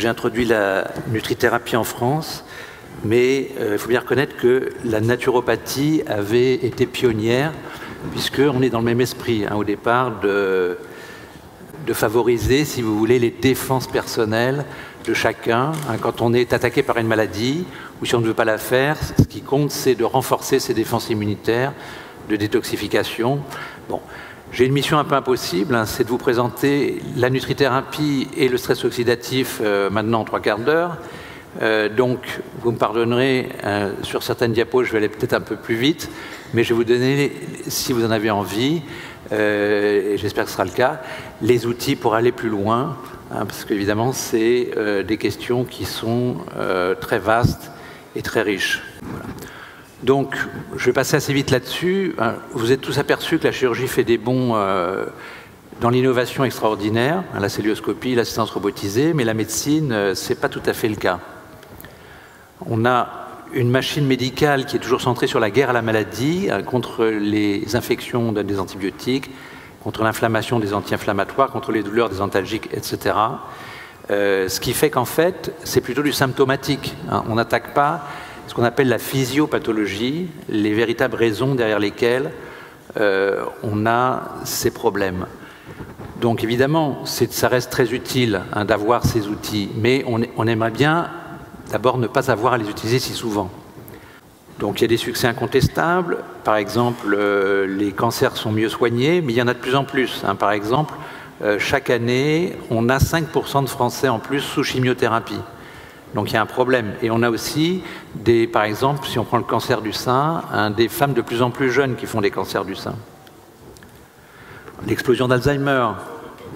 introduit la nutrithérapie en France, mais il faut bien reconnaître que la naturopathie avait été pionnière, puisqu'on est dans le même esprit, au départ, de favoriser, si vous voulez, les défenses personnelles de chacun. Quand on est attaqué par une maladie, ou si on ne veut pas la faire, ce qui compte, c'est de renforcer ses défenses immunitaires, de détoxification. Bon. J'ai une mission un peu impossible, c'est de vous présenter la nutrithérapie et le stress oxydatif maintenant en 3/4 d'heure. Donc, vous me pardonnerez, sur certaines diapos, je vais aller peut-être un peu plus vite, mais je vais vous donner, si vous en avez envie, et j'espère que ce sera le cas, les outils pour aller plus loin, parce qu'évidemment, c'est des questions qui sont très vastes et très riches. Voilà. Donc, je vais passer assez vite là-dessus. Vous êtes tous aperçus que la chirurgie fait des bonds dans l'innovation extraordinaire, la célioscopie, l'assistance robotisée, mais la médecine, ce n'est pas tout à fait le cas. On a une machine médicale qui est toujours centrée sur la guerre à la maladie, contre les infections, on donne des antibiotiques, contre l'inflammation, des anti-inflammatoires, contre les douleurs, des antalgiques, etc. Ce qui fait qu'en fait, c'est plutôt du symptomatique. On n'attaque pas ce qu'on appelle la physiopathologie, les véritables raisons derrière lesquelles on a ces problèmes. Donc évidemment, ça reste très utile d'avoir ces outils, mais on aimerait bien d'abord ne pas avoir à les utiliser si souvent. Donc il y a des succès incontestables, par exemple les cancers sont mieux soignés, mais il y en a de plus en plus. Par exemple, chaque année, on a 5% de Français en plus sous chimiothérapie. Donc il y a un problème. Et on a aussi, par exemple, si on prend le cancer du sein, des femmes de plus en plus jeunes qui font des cancers du sein. L'explosion d'Alzheimer,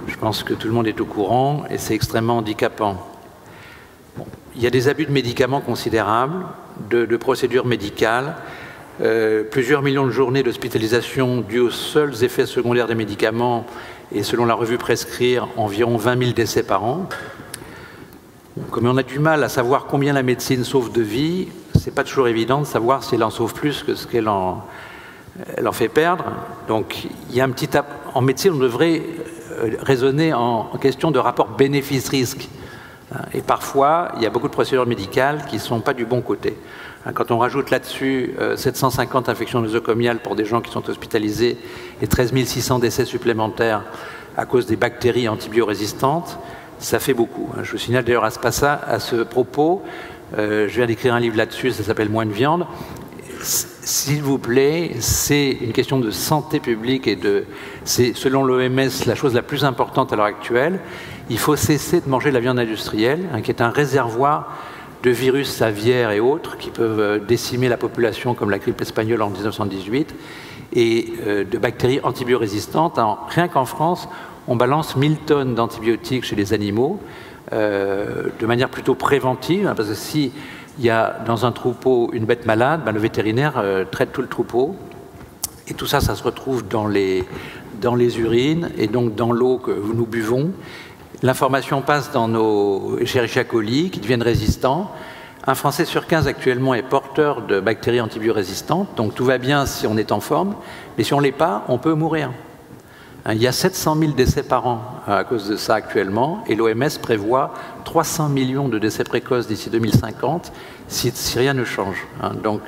je pense que tout le monde est au courant, et c'est extrêmement handicapant. Bon, il y a des abus de médicaments considérables, de procédures médicales, plusieurs millions de journées d'hospitalisation dues aux seuls effets secondaires des médicaments, et selon la revue Prescrire, environ 20 000 décès par an. Comme on a du mal à savoir combien la médecine sauve de vies, ce n'est pas toujours évident de savoir si elle en sauve plus que ce qu'elle en fait perdre. Donc, il y a en médecine, on devrait raisonner en question de rapport bénéfice-risque. Et parfois, il y a beaucoup de procédures médicales qui ne sont pas du bon côté. Quand on rajoute là-dessus 750 infections nosocomiales pour des gens qui sont hospitalisés et 13 600 décès supplémentaires à cause des bactéries antibiorésistantes, ça fait beaucoup. Je vous signale d'ailleurs à ce propos, je viens d'écrire un livre là-dessus, ça s'appelle Moins de viande. S'il vous plaît, c'est une question de santé publique et c'est selon l'OMS la chose la plus importante à l'heure actuelle. Il faut cesser de manger de la viande industrielle, qui est un réservoir de virus aviaires et autres qui peuvent décimer la population comme la grippe espagnole en 1918 et de bactéries antibiorésistantes. Rien qu'en France, on balance 1000 tonnes d'antibiotiques chez les animaux de manière plutôt préventive, parce que s'il y a dans un troupeau une bête malade, le vétérinaire traite tout le troupeau. Et tout ça, ça se retrouve dans les urines et donc dans l'eau que nous buvons. L'information passe dans nos Escherichia coli qui deviennent résistants. Un Français sur 15 actuellement est porteur de bactéries antibiorésistantes, donc tout va bien si on est en forme, mais si on ne l'est pas, on peut mourir. Il y a 700 000 décès par an à cause de ça actuellement, et l'OMS prévoit 300 millions de décès précoces d'ici 2050 si rien ne change. Donc,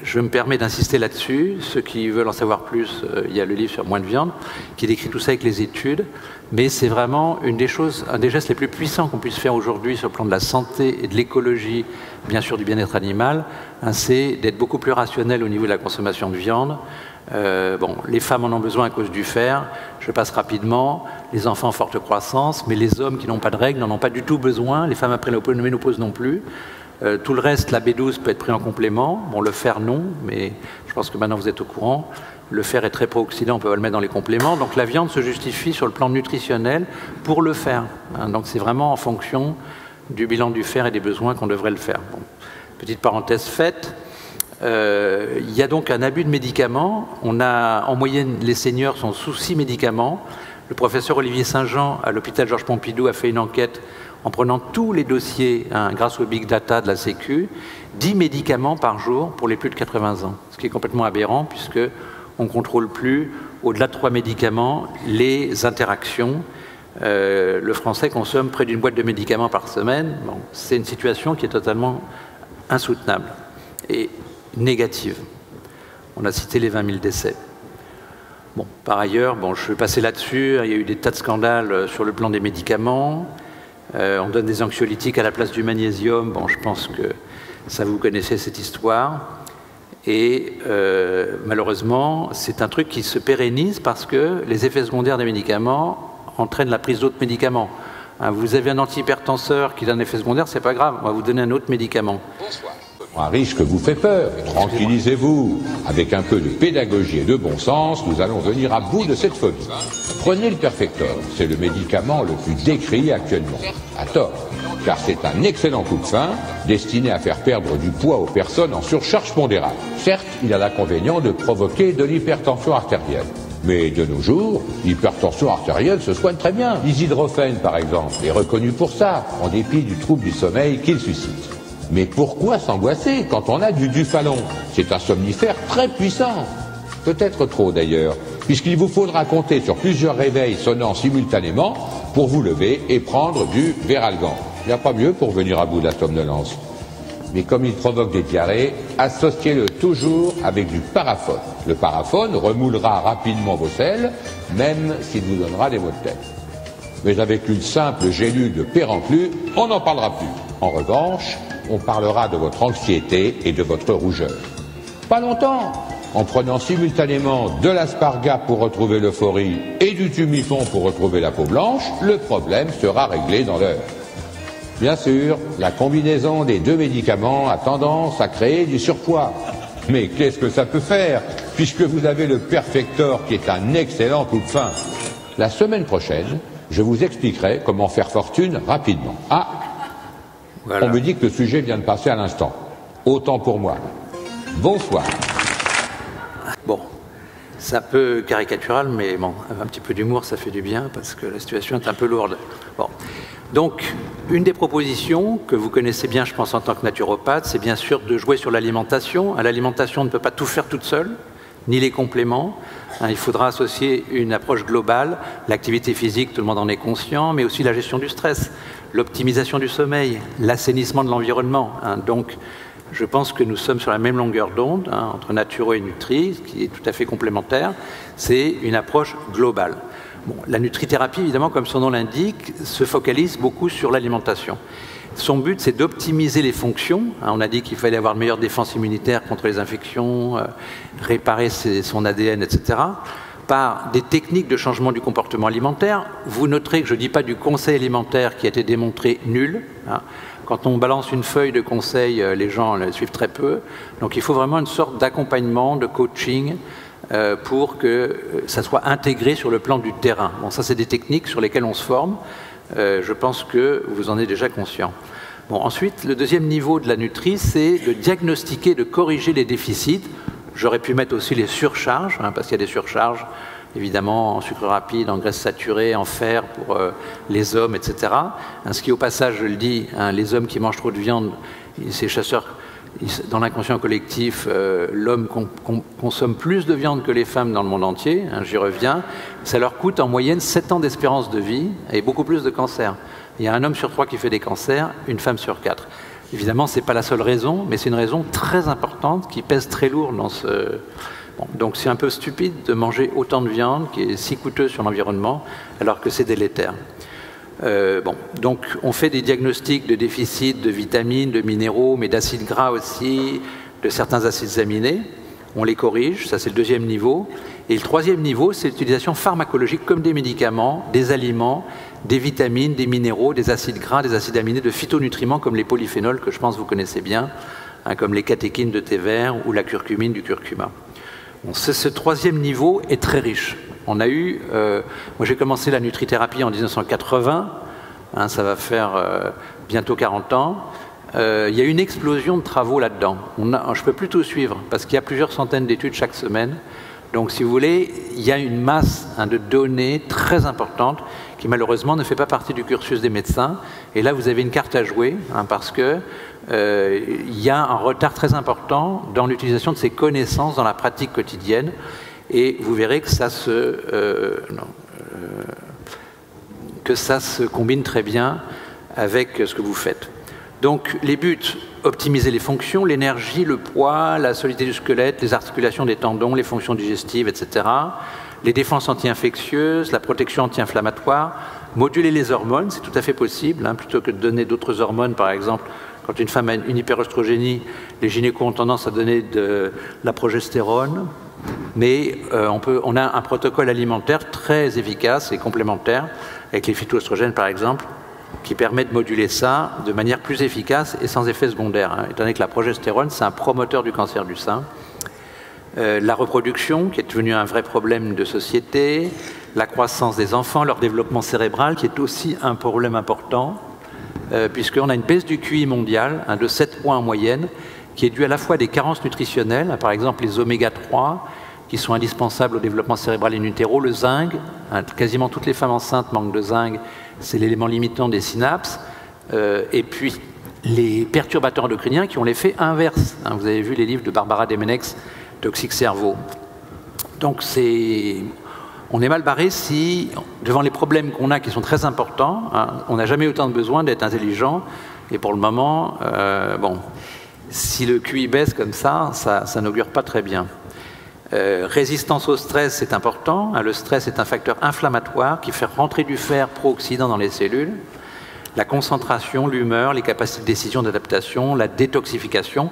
je me permets d'insister là-dessus. Ceux qui veulent en savoir plus, il y a le livre sur Moins de viande qui décrit tout ça avec les études, mais c'est vraiment un des gestes les plus puissants qu'on puisse faire aujourd'hui sur le plan de la santé et de l'écologie, bien sûr du bien-être animal, c'est d'être beaucoup plus rationnel au niveau de la consommation de viande. Les femmes en ont besoin à cause du fer, je passe rapidement, les enfants en forte croissance, mais les hommes qui n'ont pas de règles n'en ont pas du tout besoin, les femmes après la ménopause non plus. Tout le reste, la B12 peut être pris en complément, le fer non, mais je pense que maintenant vous êtes au courant, le fer est très pro-oxydant, on peut le mettre dans les compléments, donc la viande se justifie sur le plan nutritionnel pour le fer. Donc c'est vraiment en fonction du bilan du fer et des besoins qu'on devrait le faire. Petite parenthèse faite. Il y a donc un abus de médicaments. En moyenne, les seniors sont sous 6 médicaments. Le professeur Olivier Saint-Jean, à l'hôpital Georges Pompidou, a fait une enquête en prenant tous les dossiers, grâce au big data de la Sécu, 10 médicaments par jour pour les plus de 80 ans. Ce qui est complètement aberrant, puisqu'on ne contrôle plus, au-delà de 3 médicaments, les interactions le Français consomme près d'une boîte de médicaments par semaine. Bon, c'est une situation qui est totalement insoutenable et négative. On a cité les 20 000 décès. Bon, par ailleurs, bon, je vais passer là-dessus, il y a eu des tas de scandales sur le plan des médicaments. On donne des anxiolytiques à la place du magnésium. Bon, je pense que ça, vous connaissez cette histoire. Et malheureusement, c'est un truc qui se pérennise parce que les effets secondaires des médicaments entraînent la prise d'autres médicaments. Vous avez un antihypertenseur qui donne un effet secondaire, c'est pas grave, on va vous donner un autre médicament. Bonsoir. Un risque vous fait peur. Tranquillisez-vous. Avec un peu de pédagogie et de bon sens, nous allons venir à bout de cette phobie. Prenez le Perfector. C'est le médicament le plus décrié actuellement. À tort. Car c'est un excellent coup de frein destiné à faire perdre du poids aux personnes en surcharge pondérale. Certes, il a l'inconvénient de provoquer de l'hypertension artérielle. Mais de nos jours, l'hypertension artérielle se soigne très bien. L'isidrophène, par exemple, est reconnu pour ça, en dépit du trouble du sommeil qu'il suscite. Mais pourquoi s'angoisser quand on a du Dufalon? C'est un somnifère très puissant. Peut-être trop d'ailleurs, puisqu'il vous faudra compter sur plusieurs réveils sonnant simultanément pour vous lever et prendre du Veralgan. Il n'y a pas mieux pour venir à bout de la somnolence. Mais comme il provoque des diarrhées, associez-le toujours avec du paraphone. Le paraphone remoulera rapidement vos selles, même s'il vous donnera des maux de tête. Mais avec une simple gélule de Peranclu, on n'en parlera plus. En revanche, on parlera de votre anxiété et de votre rougeur. Pas longtemps. En prenant simultanément de l'asparga pour retrouver l'euphorie et du Tumifon pour retrouver la peau blanche, le problème sera réglé dans l'heure. Bien sûr, la combinaison des deux médicaments a tendance à créer du surpoids. Mais qu'est-ce que ça peut faire, puisque vous avez le Perfector qui est un excellent coup de frein. La semaine prochaine, je vous expliquerai comment faire fortune rapidement. Ah, voilà. On me dit que le sujet vient de passer à l'instant. Autant pour moi. Bonsoir. Bon, c'est un peu caricatural, mais bon, un petit peu d'humour, ça fait du bien, parce que la situation est un peu lourde. Bon. Donc, une des propositions que vous connaissez bien, je pense, en tant que naturopathe, c'est bien sûr de jouer sur l'alimentation. L'alimentation ne peut pas tout faire toute seule, ni les compléments. Il faudra associer une approche globale, l'activité physique, tout le monde en est conscient, mais aussi la gestion du stress, l'optimisation du sommeil, l'assainissement de l'environnement. Donc, je pense que nous sommes sur la même longueur d'onde, entre naturo et nutri, ce qui est tout à fait complémentaire. C'est une approche globale. Bon, la nutrithérapie, évidemment, comme son nom l'indique, se focalise beaucoup sur l'alimentation. Son but, c'est d'optimiser les fonctions. On a dit qu'il fallait avoir une meilleure défense immunitaire contre les infections, réparer son ADN, etc., par des techniques de changement du comportement alimentaire. Vous noterez que je ne dis pas du conseil alimentaire qui a été démontré nul. Quand on balance une feuille de conseil, les gens la suivent très peu. Donc il faut vraiment une sorte d'accompagnement, de coaching, pour que ça soit intégré sur le plan du terrain. Bon, ça, c'est des techniques sur lesquelles on se forme. Je pense que vous en êtes déjà conscient. Bon, ensuite, le deuxième niveau de la nutri, c'est de diagnostiquer, de corriger les déficits. J'aurais pu mettre aussi les surcharges, parce qu'il y a des surcharges, évidemment, en sucre rapide, en graisse saturée, en fer pour les hommes, etc. Ce qui, au passage, je le dis, les hommes qui mangent trop de viande, ces chasseurs, dans l'inconscient collectif, l'homme consomme plus de viande que les femmes dans le monde entier, j'y reviens. Ça leur coûte en moyenne 7 ans d'espérance de vie et beaucoup plus de cancers. Il y a un homme sur 3 qui fait des cancers, une femme sur 4. Évidemment, ce n'est pas la seule raison, mais c'est une raison très importante qui pèse très lourd dans ce... Bon, donc c'est un peu stupide de manger autant de viande qui est si coûteuse sur l'environnement alors que c'est délétère. Bon, donc on fait des diagnostics de déficit de vitamines, de minéraux, mais d'acides gras aussi, de certains acides aminés. On les corrige, ça c'est le deuxième niveau. Et le troisième niveau, c'est l'utilisation pharmacologique comme des médicaments, des aliments, des vitamines, des minéraux, des acides gras, des acides aminés, de phytonutriments comme les polyphénols que je pense vous connaissez bien, comme les catéchines de thé vert ou la curcumine du curcuma. Bon, ce troisième niveau est très riche. On a eu, moi j'ai commencé la nutrithérapie en 1980, ça va faire bientôt 40 ans. Il y a eu une explosion de travaux là-dedans. Je ne peux plus tout suivre parce qu'il y a plusieurs centaines d'études chaque semaine. Donc si vous voulez, il y a une masse de données très importante qui malheureusement ne fait pas partie du cursus des médecins. Et là vous avez une carte à jouer parce que il y a un retard très important dans l'utilisation de ces connaissances dans la pratique quotidienne. Et vous verrez que ça se... que ça se combine très bien avec ce que vous faites. Donc les buts, optimiser les fonctions, l'énergie, le poids, la solidité du squelette, les articulations des tendons, les fonctions digestives, etc. Les défenses anti-infectieuses, la protection anti-inflammatoire, moduler les hormones, c'est tout à fait possible, hein, plutôt que de donner d'autres hormones, par exemple, quand une femme a une hyperoestrogénie, les gynécos ont tendance à donner de la progestérone, mais on a un protocole alimentaire très efficace et complémentaire, avec les phytoestrogènes par exemple, qui permet de moduler ça de manière plus efficace et sans effet secondaire, hein, étant donné que la progestérone, c'est un promoteur du cancer du sein. La reproduction, qui est devenue un vrai problème de société, la croissance des enfants, leur développement cérébral, qui est aussi un problème important, puisqu'on a une baisse du QI mondial, hein, de 7 points en moyenne, qui est due à la fois à des carences nutritionnelles, hein, par exemple les oméga 3, qui sont indispensables au développement cérébral in utero, le zinc, hein, quasiment toutes les femmes enceintes manquent de zinc, c'est l'élément limitant des synapses, et puis les perturbateurs endocriniens qui ont l'effet inverse. Hein, vous avez vu les livres de Barbara Demenex, Toxique cerveau. Donc on est mal barré si, devant les problèmes qu'on a qui sont très importants, hein, on n'a jamais autant de besoin d'être intelligent, et pour le moment, bon, si le QI baisse comme ça n'augure pas très bien. Résistance au stress, c'est important. Le stress est un facteur inflammatoire qui fait rentrer du fer pro-oxydant dans les cellules. La concentration, l'humeur, les capacités de décision, d'adaptation, la détoxification.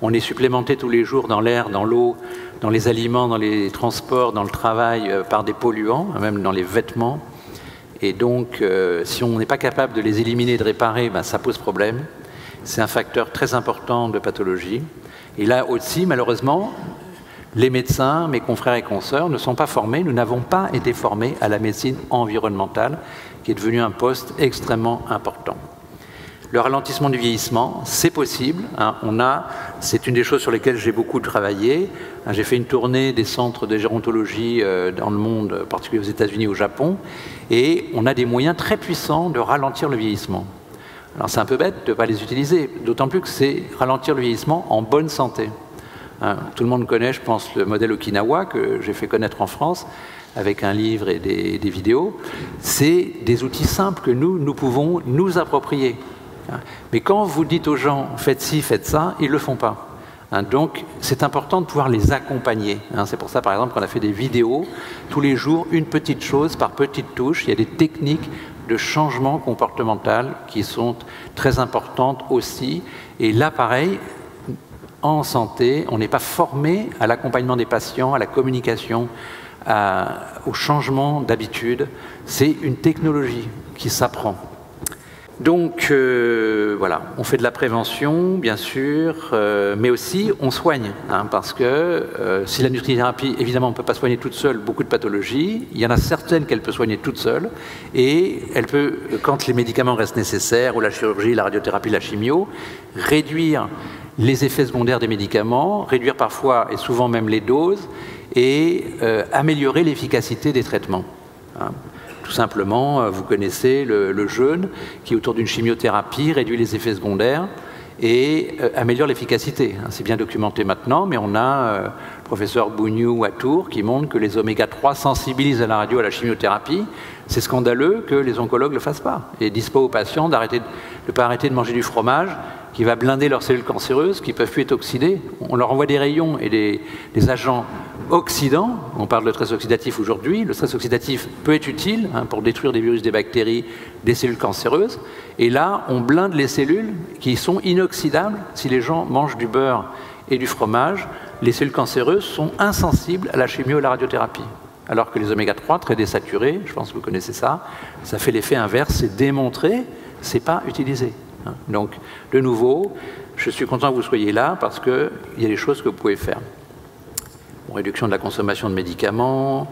On est supplémenté tous les jours dans l'air, dans l'eau, dans les aliments, dans les transports, dans le travail, par des polluants, même dans les vêtements. Et donc, si on n'est pas capable de les éliminer et de réparer, ben, ça pose problème. C'est un facteur très important de pathologie. Et là aussi, malheureusement, les médecins, mes confrères et consoeurs, ne sont pas formés, nous n'avons pas été formés à la médecine environnementale, qui est devenue un poste extrêmement important. Le ralentissement du vieillissement, c'est possible. Hein, c'est une des choses sur lesquelles j'ai beaucoup travaillé. Hein, j'ai fait une tournée des centres de gérontologie dans le monde, en particulier aux États-Unis et au Japon, et on a des moyens très puissants de ralentir le vieillissement. Alors c'est un peu bête de ne pas les utiliser, d'autant plus que c'est ralentir le vieillissement en bonne santé. Hein, tout le monde connaît, je pense, le modèle Okinawa que j'ai fait connaître en France avec un livre et des vidéos. C'est des outils simples que nous pouvons nous approprier. Hein, mais quand vous dites aux gens « faites ci, faites ça », ils ne le font pas. Hein, donc c'est important de pouvoir les accompagner. Hein, c'est pour ça, par exemple, qu'on a fait des vidéos tous les jours, une petite chose par petite touche. Il y a des techniques de changement comportemental qui sont très importantes aussi. Et là, pareil, en santé, on n'est pas formé à l'accompagnement des patients, à la communication, au changement d'habitude. C'est une technologie qui s'apprend. Donc voilà, on fait de la prévention, bien sûr, mais aussi on soigne, hein, parce que si la nutrithérapie, évidemment, on ne peut pas soigner toute seule beaucoup de pathologies, il y en a certaines qu'elle peut soigner toute seule, et elle peut, quand les médicaments restent nécessaires, ou la chirurgie, la radiothérapie, la chimio, réduire les effets secondaires des médicaments, réduire parfois et souvent même les doses, et améliorer l'efficacité des traitements. Hein. Tout simplement, vous connaissez le jeûne qui, autour d'une chimiothérapie, réduit les effets secondaires et améliore l'efficacité. C'est bien documenté maintenant, mais on a le professeur Bougnou à Tours qui montre que les oméga 3 sensibilisent à la radio, à la chimiothérapie. C'est scandaleux que les oncologues ne le fassent pas et disent pas aux patients de ne pas arrêter de manger du fromage qui va blinder leurs cellules cancéreuses, qui ne peuvent plus être oxydées. On leur envoie des rayons et des agents oxydants. On parle de stress oxydatif aujourd'hui. Le stress oxydatif peut être utile, hein, pour détruire des virus, des bactéries, des cellules cancéreuses. Et là, on blinde les cellules qui sont inoxydables. Si les gens mangent du beurre et du fromage, les cellules cancéreuses sont insensibles à la chimio et à la radiothérapie. Alors que les oméga 3, très désaturés, je pense que vous connaissez ça, ça fait l'effet inverse, c'est démontré, c'est pas utilisé. Donc, de nouveau, je suis content que vous soyez là parce qu'il y a des choses que vous pouvez faire. Bon, réduction de la consommation de médicaments,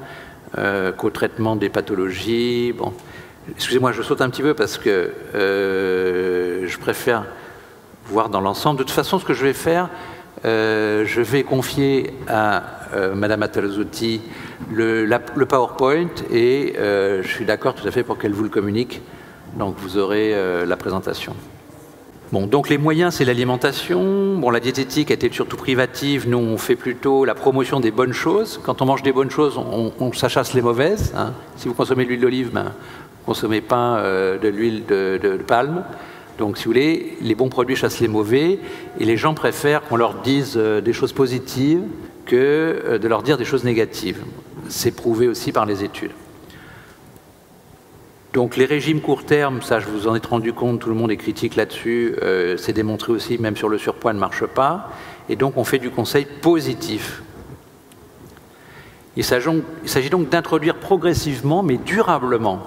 co-traitement des pathologies. Bon, excusez-moi, je saute un petit peu parce que je préfère voir dans l'ensemble. De toute façon, ce que je vais faire, je vais confier à Madame Atalzotti le PowerPoint et je suis d'accord tout à fait pour qu'elle vous le communique. Donc vous aurez la présentation. Bon, donc les moyens, c'est l'alimentation. Bon, la diététique a été surtout privative. Nous, on fait plutôt la promotion des bonnes choses. Quand on mange des bonnes choses, on s'achasse les mauvaises. Hein. Si vous consommez de l'huile d'olive, ben, consommez pas de l'huile de palme. Donc, si vous voulez, les bons produits chassent les mauvais, et les gens préfèrent qu'on leur dise des choses positives que de leur dire des choses négatives. C'est prouvé aussi par les études. Donc, les régimes court terme, ça, je vous en ai rendu compte, tout le monde est critique là-dessus, c'est démontré aussi, même sur le surpoids, ne marche pas. Et donc, on fait du conseil positif. Il s'agit donc d'introduire progressivement, mais durablement.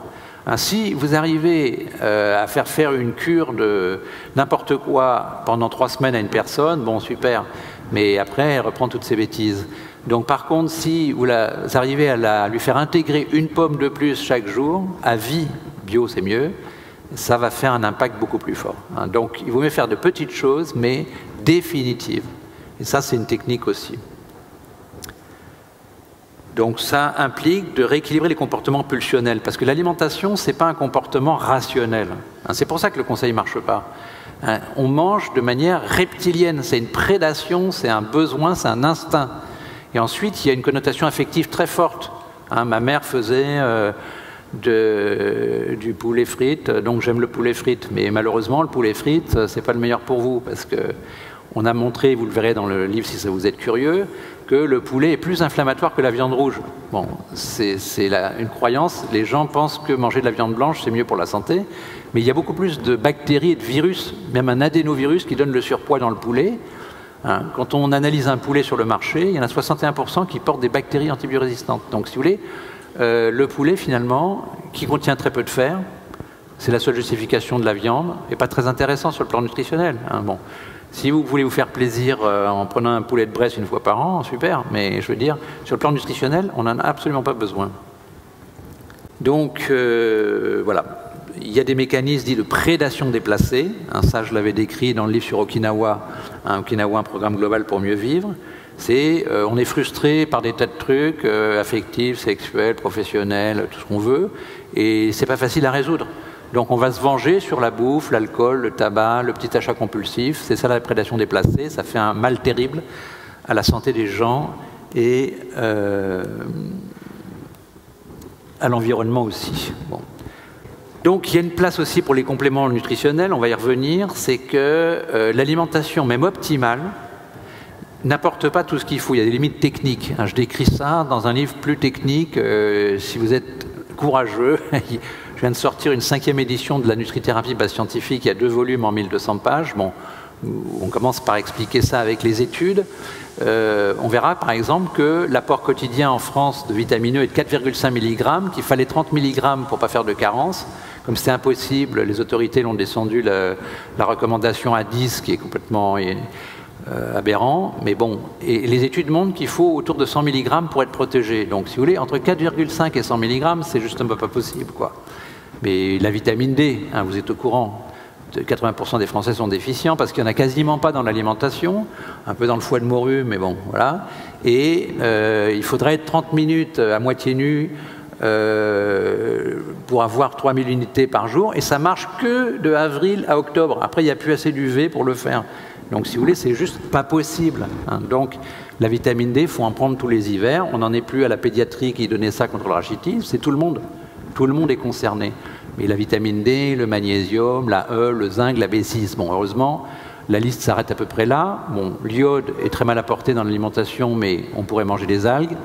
Si vous arrivez à faire une cure de n'importe quoi pendant 3 semaines à une personne, bon, super, mais après, elle reprend toutes ses bêtises. Donc, par contre, si vous arrivez à lui faire intégrer une pomme de plus chaque jour, à vie, bio, c'est mieux, ça va faire un impact beaucoup plus fort. Donc, il vaut mieux faire de petites choses, mais définitives. Et ça, c'est une technique aussi. Donc ça implique de rééquilibrer les comportements pulsionnels, parce que l'alimentation, ce n'est pas un comportement rationnel. C'est pour ça que le conseil ne marche pas. On mange de manière reptilienne, c'est une prédation, c'est un besoin, c'est un instinct. Et ensuite, il y a une connotation affective très forte. Ma mère faisait du poulet frites, donc j'aime le poulet frites. Mais malheureusement, le poulet frites, ce n'est pas le meilleur pour vous, parce qu'on a montré, vous le verrez dans le livre si ça vous êtes curieux, que le poulet est plus inflammatoire que la viande rouge. Bon, c'est une croyance. Les gens pensent que manger de la viande blanche, c'est mieux pour la santé. Mais il y a beaucoup plus de bactéries et de virus, même un adénovirus qui donne le surpoids dans le poulet. Quand on analyse un poulet sur le marché, il y en a 61% qui portent des bactéries antibiorésistantes. Donc, si vous voulez, le poulet, finalement, qui contient très peu de fer, c'est la seule justification de la viande, et pas très intéressant sur le plan nutritionnel. Bon. Si vous voulez vous faire plaisir en prenant un poulet de Bresse une fois par an, super, mais je veux dire, sur le plan nutritionnel, on n'en a absolument pas besoin. Donc, voilà. Il y a des mécanismes dits de prédation déplacée. Ça, je l'avais décrit dans le livre sur Okinawa. Okinawa, un programme global pour mieux vivre. On est frustré par des tas de trucs, affectifs, sexuels, professionnels, tout ce qu'on veut, et c'est pas facile à résoudre. Donc on va se venger sur la bouffe, l'alcool, le tabac, le petit achat compulsif. C'est ça la prédation déplacée. Ça fait un mal terrible à la santé des gens et à l'environnement aussi. Bon. Donc il y a une place aussi pour les compléments nutritionnels, on va y revenir. C'est que l'alimentation, même optimale, n'apporte pas tout ce qu'il faut. Il y a des limites techniques. Je décris ça dans un livre plus technique. Si vous êtes courageux, je viens de sortir une 5e édition de la nutrithérapie base scientifique. Il y a 2 volumes en 1200 pages. Bon, on commence par expliquer ça avec les études. On verra par exemple que l'apport quotidien en France de vitamine E est de 4,5 mg, qu'il fallait 30 mg pour ne pas faire de carence. Comme c'était impossible, les autorités l'ont descendu la recommandation à 10, qui est complètement aberrant. Mais bon, et les études montrent qu'il faut autour de 100 mg pour être protégé. Donc si vous voulez, entre 4,5 et 100 mg, c'est justement pas possible, quoi. Mais la vitamine D, vous êtes au courant, 80% des Français sont déficients parce qu'il n'y en a quasiment pas dans l'alimentation, un peu dans le foie de morue, mais bon, voilà. Et il faudrait être 30 minutes à moitié nu pour avoir 3000 unités par jour, et ça marche que de avril à octobre. Après, il n'y a plus assez d'UV pour le faire. Donc, si vous voulez, c'est juste pas possible. Donc, la vitamine D, il faut en prendre tous les hivers. On n'en est plus à la pédiatrie qui donnait ça contre le rachitisme, c'est tout le monde. Tout le monde est concerné. Mais la vitamine D, le magnésium, la E, le zinc, la B6, bon, heureusement, la liste s'arrête à peu près là. Bon, l'iode est très mal apporté dans l'alimentation, mais on pourrait manger des algues.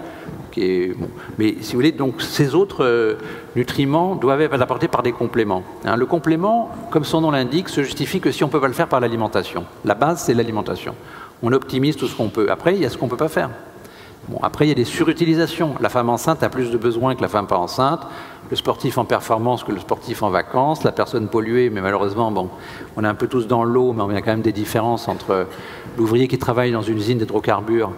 Bon. Mais si vous voulez, donc ces autres nutriments doivent être apportés par des compléments. Le complément, comme son nom l'indique, se justifie que si on ne peut pas le faire par l'alimentation. La base, c'est l'alimentation. On optimise tout ce qu'on peut. Après, il y a ce qu'on ne peut pas faire. Bon, après, il y a des surutilisations. La femme enceinte a plus de besoins que la femme pas enceinte. Le sportif en performance que le sportif en vacances. La personne polluée, mais malheureusement, bon, on est un peu tous dans l'eau, mais il y a quand même des différences entre l'ouvrier qui travaille dans une usine d'hydrocarbures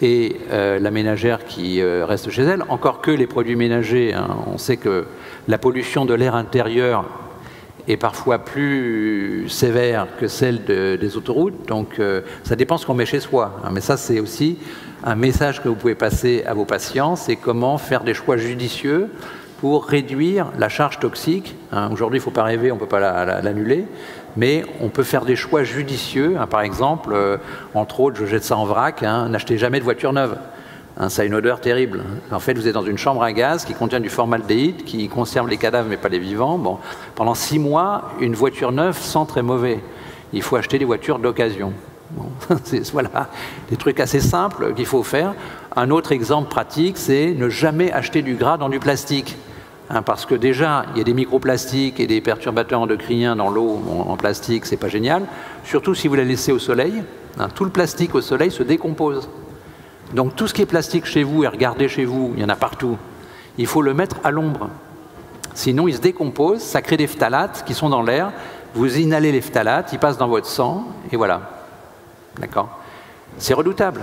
et la ménagère qui reste chez elle. Encore que les produits ménagers, on sait que la pollution de l'air intérieur est parfois plus sévère que celle des autoroutes. Donc ça dépend ce qu'on met chez soi. Mais ça, c'est aussi un message que vous pouvez passer à vos patients, c'est comment faire des choix judicieux pour réduire la charge toxique. Aujourd'hui, il ne faut pas rêver, on ne peut pas l'annuler, mais on peut faire des choix judicieux. Par exemple, entre autres, je jette ça en vrac, n'achetez jamais de voiture neuve. Ça a une odeur terrible. En fait, vous êtes dans une chambre à gaz qui contient du formaldéhyde, qui conserve les cadavres mais pas les vivants. Bon, pendant 6 mois, une voiture neuve sent très mauvais. Il faut acheter des voitures d'occasion. Bon, voilà, des trucs assez simples qu'il faut faire. Un autre exemple pratique, c'est ne jamais acheter du gras dans du plastique. Parce que déjà, il y a des microplastiques et des perturbateurs endocriniens dans l'eau en plastique, c'est pas génial. Surtout si vous la laissez au soleil, tout le plastique au soleil se décompose. Donc tout ce qui est plastique chez vous, et regardez chez vous, il y en a partout, il faut le mettre à l'ombre. Sinon, il se décompose, ça crée des phtalates qui sont dans l'air, vous inhalez les phtalates, ils passent dans votre sang, et voilà. D'accord? C'est redoutable.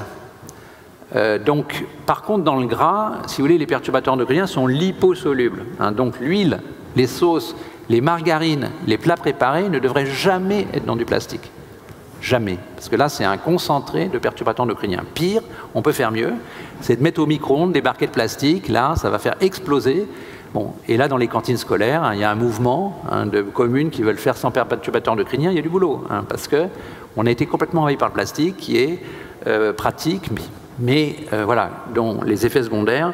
Donc, par contre, dans le gras, si vous voulez, les perturbateurs endocriniens sont liposolubles. Donc l'huile, les sauces, les margarines, les plats préparés ne devraient jamais être dans du plastique. Jamais. Parce que là, c'est un concentré de perturbateurs endocriniens. Pire, on peut faire mieux, c'est de mettre au micro-ondes des barquets de plastique. Là, ça va faire exploser. Bon, et là, dans les cantines scolaires, il y a un mouvement de communes qui veulent faire sans perturbateurs endocriniens. Il y a du boulot, parce qu'on a été complètement envahi par le plastique, qui est pratique, mais voilà, dont les effets secondaires,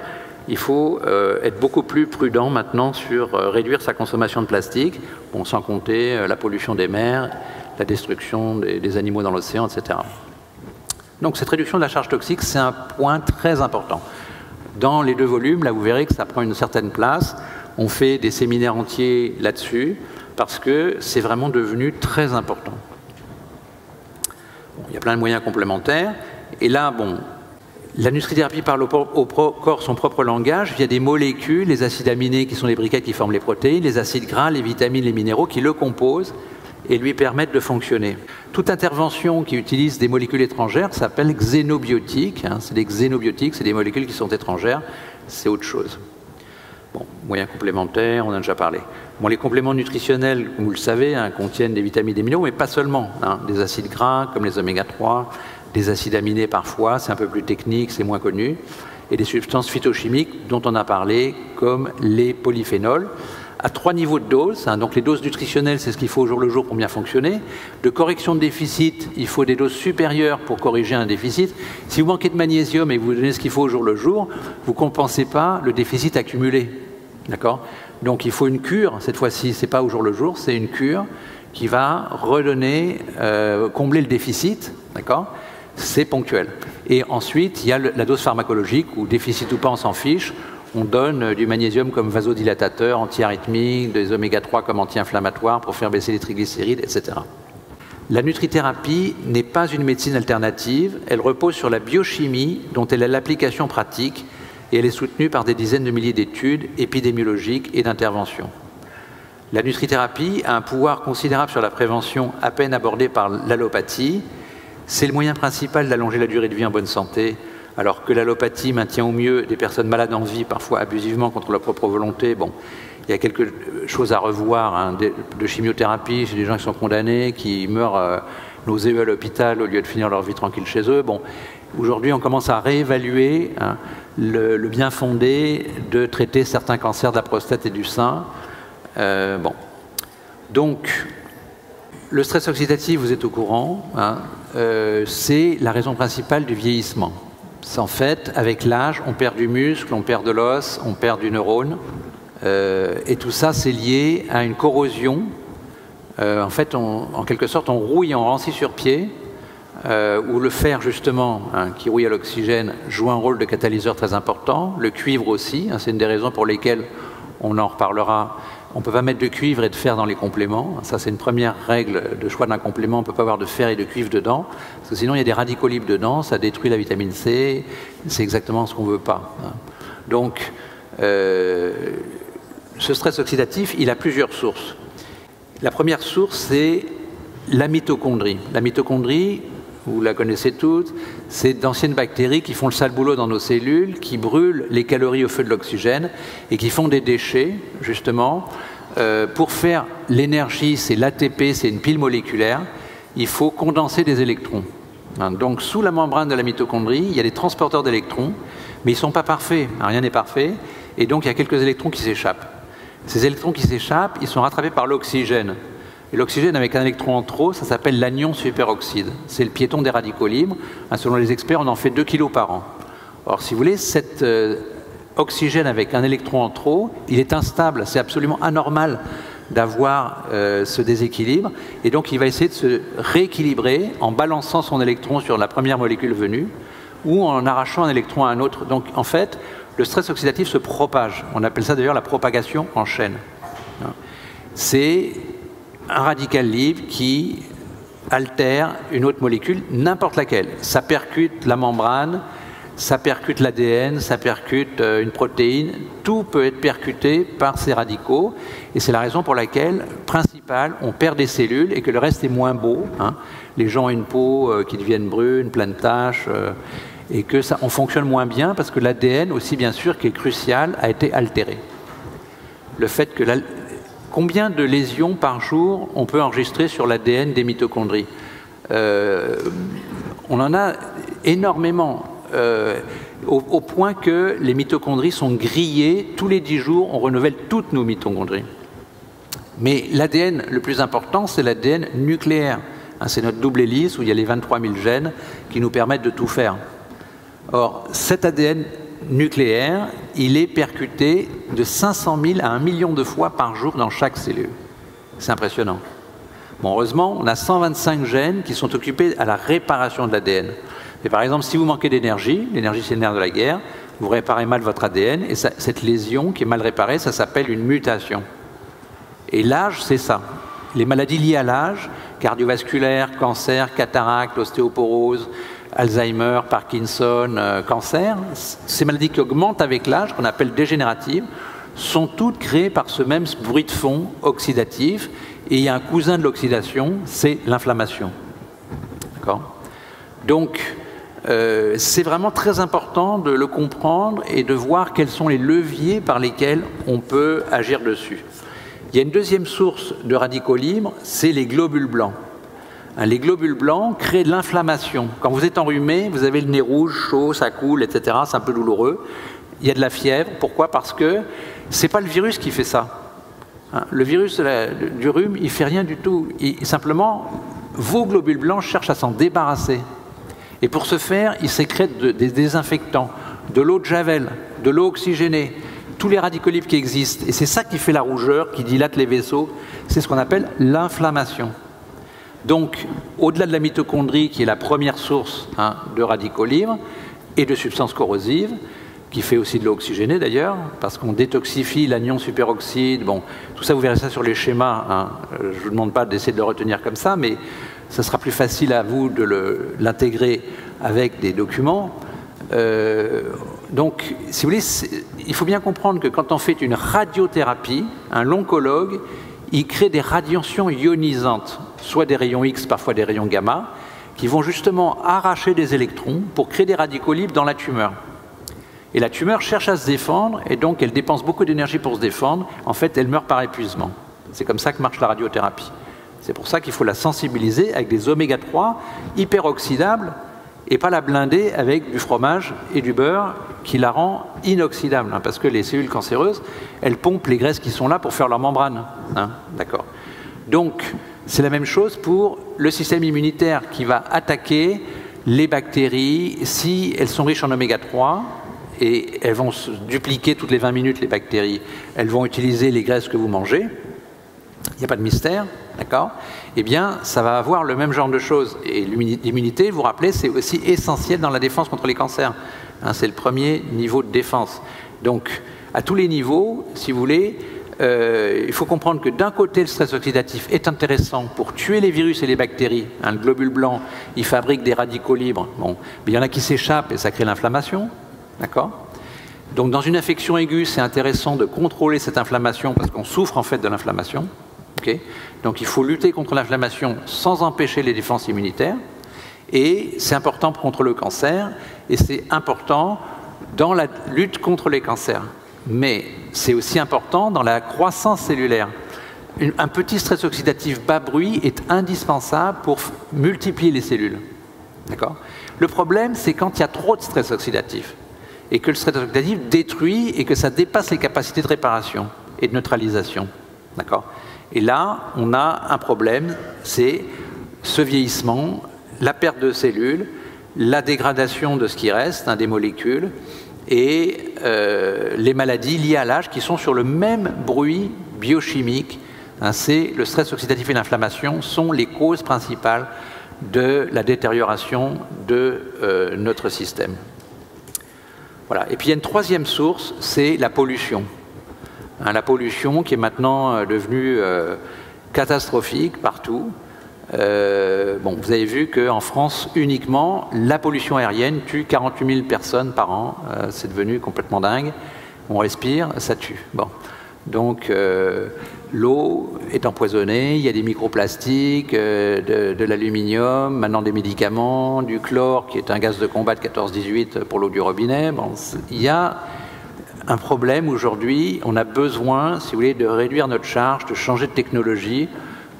il faut être beaucoup plus prudent maintenant sur réduire sa consommation de plastique, bon, sans compter la pollution des mers, la destruction des animaux dans l'océan, etc. Donc cette réduction de la charge toxique, c'est un point très important. Dans les 2 volumes, là vous verrez que ça prend une certaine place. On fait des séminaires entiers là-dessus, parce que c'est vraiment devenu très important. Bon, il y a plein de moyens complémentaires, et là, bon, la nutrithérapie parle au corps son propre langage via des molécules, les acides aminés qui sont les briquettes qui forment les protéines, les acides gras, les vitamines, les minéraux qui le composent et lui permettent de fonctionner. Toute intervention qui utilise des molécules étrangères s'appelle xénobiotique. C'est des xénobiotiques, c'est des molécules qui sont étrangères, c'est autre chose. Bon, moyens complémentaires, on en a déjà parlé. Bon, les compléments nutritionnels, comme vous le savez, contiennent des vitamines et des minéraux, mais pas seulement. Des acides gras comme les oméga 3, des acides aminés parfois, c'est un peu plus technique, c'est moins connu, et des substances phytochimiques dont on a parlé, comme les polyphénols, à 3 niveaux de dose. Donc les doses nutritionnelles, c'est ce qu'il faut au jour le jour pour bien fonctionner. De correction de déficit, il faut des doses supérieures pour corriger un déficit. Si vous manquez de magnésium et que vous donnez ce qu'il faut au jour le jour, vous ne compensez pas le déficit accumulé. D'accord? Donc il faut une cure, cette fois-ci, ce n'est pas au jour le jour, c'est une cure qui va redonner, combler le déficit, d'accord? C'est ponctuel. Et ensuite, il y a la dose pharmacologique, où déficit ou pas, on s'en fiche. On donne du magnésium comme vasodilatateur, antiarythmique, des oméga 3 comme anti-inflammatoire pour faire baisser les triglycérides, etc. La nutrithérapie n'est pas une médecine alternative, elle repose sur la biochimie dont elle a l'application pratique et elle est soutenue par des dizaines de milliers d'études épidémiologiques et d'interventions. La nutrithérapie a un pouvoir considérable sur la prévention à peine abordée par l'allopathie. C'est le moyen principal d'allonger la durée de vie en bonne santé, alors que l'allopathie maintient au mieux des personnes malades en vie, parfois abusivement contre leur propre volonté. Bon, il y a quelque chose à revoir de chimiothérapie chez des gens qui sont condamnés, qui meurent nauséeux à l'hôpital au lieu de finir leur vie tranquille chez eux. Bon, aujourd'hui, on commence à réévaluer le bien fondé de traiter certains cancers de la prostate et du sein. Bon, donc le stress oxydatif, vous êtes au courant, c'est la raison principale du vieillissement. En fait, avec l'âge, on perd du muscle, on perd de l'os, on perd du neurone, et tout ça, c'est lié à une corrosion. En fait, en quelque sorte, on rouille, on rancit sur pied, où le fer, justement, qui rouille à l'oxygène, joue un rôle de catalyseur très important, le cuivre aussi, c'est une des raisons pour lesquelles, on en reparlera, on ne peut pas mettre de cuivre et de fer dans les compléments. Ça, c'est une première règle de choix d'un complément. On ne peut pas avoir de fer et de cuivre dedans, parce que sinon, il y a des radicaux libres dedans, ça détruit la vitamine C. C'est exactement ce qu'on ne veut pas. Donc, ce stress oxydatif, il a plusieurs sources. La première source, c'est la mitochondrie. La mitochondrie, vous la connaissez toutes, c'est d'anciennes bactéries qui font le sale boulot dans nos cellules, qui brûlent les calories au feu de l'oxygène et qui font des déchets, justement. Pour faire l'énergie, c'est l'ATP, c'est une pile moléculaire, il faut condenser des électrons. Donc sous la membrane de la mitochondrie, il y a des transporteurs d'électrons, mais ils ne sont pas parfaits, rien n'est parfait, et donc il y a quelques électrons qui s'échappent. Ces électrons qui s'échappent, ils sont rattrapés par l'oxygène. Et l'oxygène avec un électron en trop, ça s'appelle l'anion superoxyde. C'est le piéton des radicaux libres. Selon les experts, on en fait 2 kg par an. Or, si vous voulez, cet oxygène avec un électron en trop, il est instable, c'est absolument anormal d'avoir ce déséquilibre, et donc il va essayer de se rééquilibrer en balançant son électron sur la première molécule venue, ou en arrachant un électron à un autre. Donc en fait, le stress oxydatif se propage. On appelle ça d'ailleurs la propagation en chaîne. C'est un radical libre qui altère une autre molécule, n'importe laquelle. Ça percute la membrane, ça percute l'ADN, ça percute une protéine. Tout peut être percuté par ces radicaux. Et c'est la raison pour laquelle, principale, on perd des cellules et que le reste est moins beau. Les gens ont une peau qui devienne brune, pleine de taches, et que ça, on fonctionne moins bien parce que l'ADN aussi, bien sûr, qui est crucial, a été altéré. Le fait que combien de lésions par jour on peut enregistrer sur l'ADN des mitochondries? On en a énormément, au point que les mitochondries sont grillées. Tous les 10 jours, on renouvelle toutes nos mitochondries. Mais l'ADN le plus important, c'est l'ADN nucléaire. C'est notre double hélice où il y a les 23 000 gènes qui nous permettent de tout faire. Or, cet ADN nucléaire, il est percuté de 500 000 à 1 million de fois par jour dans chaque cellule. C'est impressionnant. Bon, heureusement, on a 125 gènes qui sont occupés à la réparation de l'ADN. Et par exemple, si vous manquez d'énergie, l'énergie c'est le nerf de la guerre, vous réparez mal votre ADN, et cette lésion qui est mal réparée, ça s'appelle une mutation. Et l'âge, c'est ça. Les maladies liées à l'âge, cardiovasculaire, cancer, cataracte, ostéoporose, Alzheimer, Parkinson, cancer, ces maladies qui augmentent avec l'âge, qu'on appelle dégénératives, sont toutes créées par ce même bruit de fond oxydatif. Et il y a un cousin de l'oxydation, c'est l'inflammation. D'accord ? Donc, c'est vraiment très important de le comprendre et de voir quels sont les leviers par lesquels on peut agir dessus. Il y a une deuxième source de radicaux libres, c'est les globules blancs. Les globules blancs créent de l'inflammation. Quand vous êtes enrhumé, vous avez le nez rouge, chaud, ça coule, etc. C'est un peu douloureux. Il y a de la fièvre. Pourquoi? Parce que ce n'est pas le virus qui fait ça. Le virus du rhume, il ne fait rien du tout. Simplement, vos globules blancs cherchent à s'en débarrasser. Et pour ce faire, ils sécrètent des désinfectants, de l'eau de javel, de l'eau oxygénée, tous les radicaux libres qui existent. Et c'est ça qui fait la rougeur, qui dilate les vaisseaux. C'est ce qu'on appelle l'inflammation. Donc, au-delà de la mitochondrie, qui est la première source de radicaux libres et de substances corrosives, qui fait aussi de l'eau oxygénée d'ailleurs, parce qu'on détoxifie l'anion superoxyde. Bon, tout ça, vous verrez ça sur les schémas. Je ne vous demande pas d'essayer de le retenir comme ça, mais ça sera plus facile à vous de l'intégrer avec des documents. Donc, si vous voulez, il faut bien comprendre que quand on fait une radiothérapie, un oncologue, il crée des radiations ionisantes, soit des rayons X, parfois des rayons gamma, qui vont justement arracher des électrons pour créer des radicaux libres dans la tumeur. Et la tumeur cherche à se défendre, et donc elle dépense beaucoup d'énergie pour se défendre. En fait, elle meurt par épuisement. C'est comme ça que marche la radiothérapie. C'est pour ça qu'il faut la sensibiliser avec des oméga 3 hyperoxydables, et pas la blinder avec du fromage et du beurre qui la rend inoxydable. Parce que les cellules cancéreuses, elles pompent les graisses qui sont là pour faire leur membrane. D'accord. Donc, c'est la même chose pour le système immunitaire qui va attaquer les bactéries si elles sont riches en oméga 3, et elles vont se dupliquer toutes les 20 minutes, les bactéries. Elles vont utiliser les graisses que vous mangez. Il n'y a pas de mystère, d'accord? Eh bien, ça va avoir le même genre de choses. Et l'immunité, vous vous rappelez, c'est aussi essentiel dans la défense contre les cancers. C'est le premier niveau de défense. Donc, à tous les niveaux, si vous voulez, il faut comprendre que d'un côté, le stress oxydatif est intéressant pour tuer les virus et les bactéries. Le globule blanc, il fabrique des radicaux libres. Bon, mais il y en a qui s'échappent et ça crée l'inflammation. D'accord ? Donc, dans une infection aiguë, c'est intéressant de contrôler cette inflammation parce qu'on souffre en fait de l'inflammation. Okay ? Donc, il faut lutter contre l'inflammation sans empêcher les défenses immunitaires. Et c'est important contre le cancer et c'est important dans la lutte contre les cancers. Mais c'est aussi important dans la croissance cellulaire. Un petit stress oxydatif bas bruit est indispensable pour multiplier les cellules. D'accord ? Le problème, c'est quand il y a trop de stress oxydatif et que le stress oxydatif détruit et que ça dépasse les capacités de réparation et de neutralisation. D'accord ? Et là, on a un problème, c'est ce vieillissement, la perte de cellules, la dégradation de ce qui reste, des molécules, et les maladies liées à l'âge qui sont sur le même bruit biochimique. C'est le stress oxydatif et l'inflammation sont les causes principales de la détérioration de notre système. Voilà. Et puis il y a une troisième source, c'est la pollution. La pollution qui est maintenant devenue catastrophique partout. Bon, vous avez vu qu'en France, uniquement, la pollution aérienne tue 48 000 personnes par an. C'est devenu complètement dingue. On respire, ça tue. Bon. Donc, l'eau est empoisonnée, il y a des microplastiques, de l'aluminium, maintenant des médicaments, du chlore, qui est un gaz de combat de 14-18 pour l'eau du robinet. Bon, il y a un problème aujourd'hui. On a besoin, si vous voulez, de réduire notre charge, de changer de technologie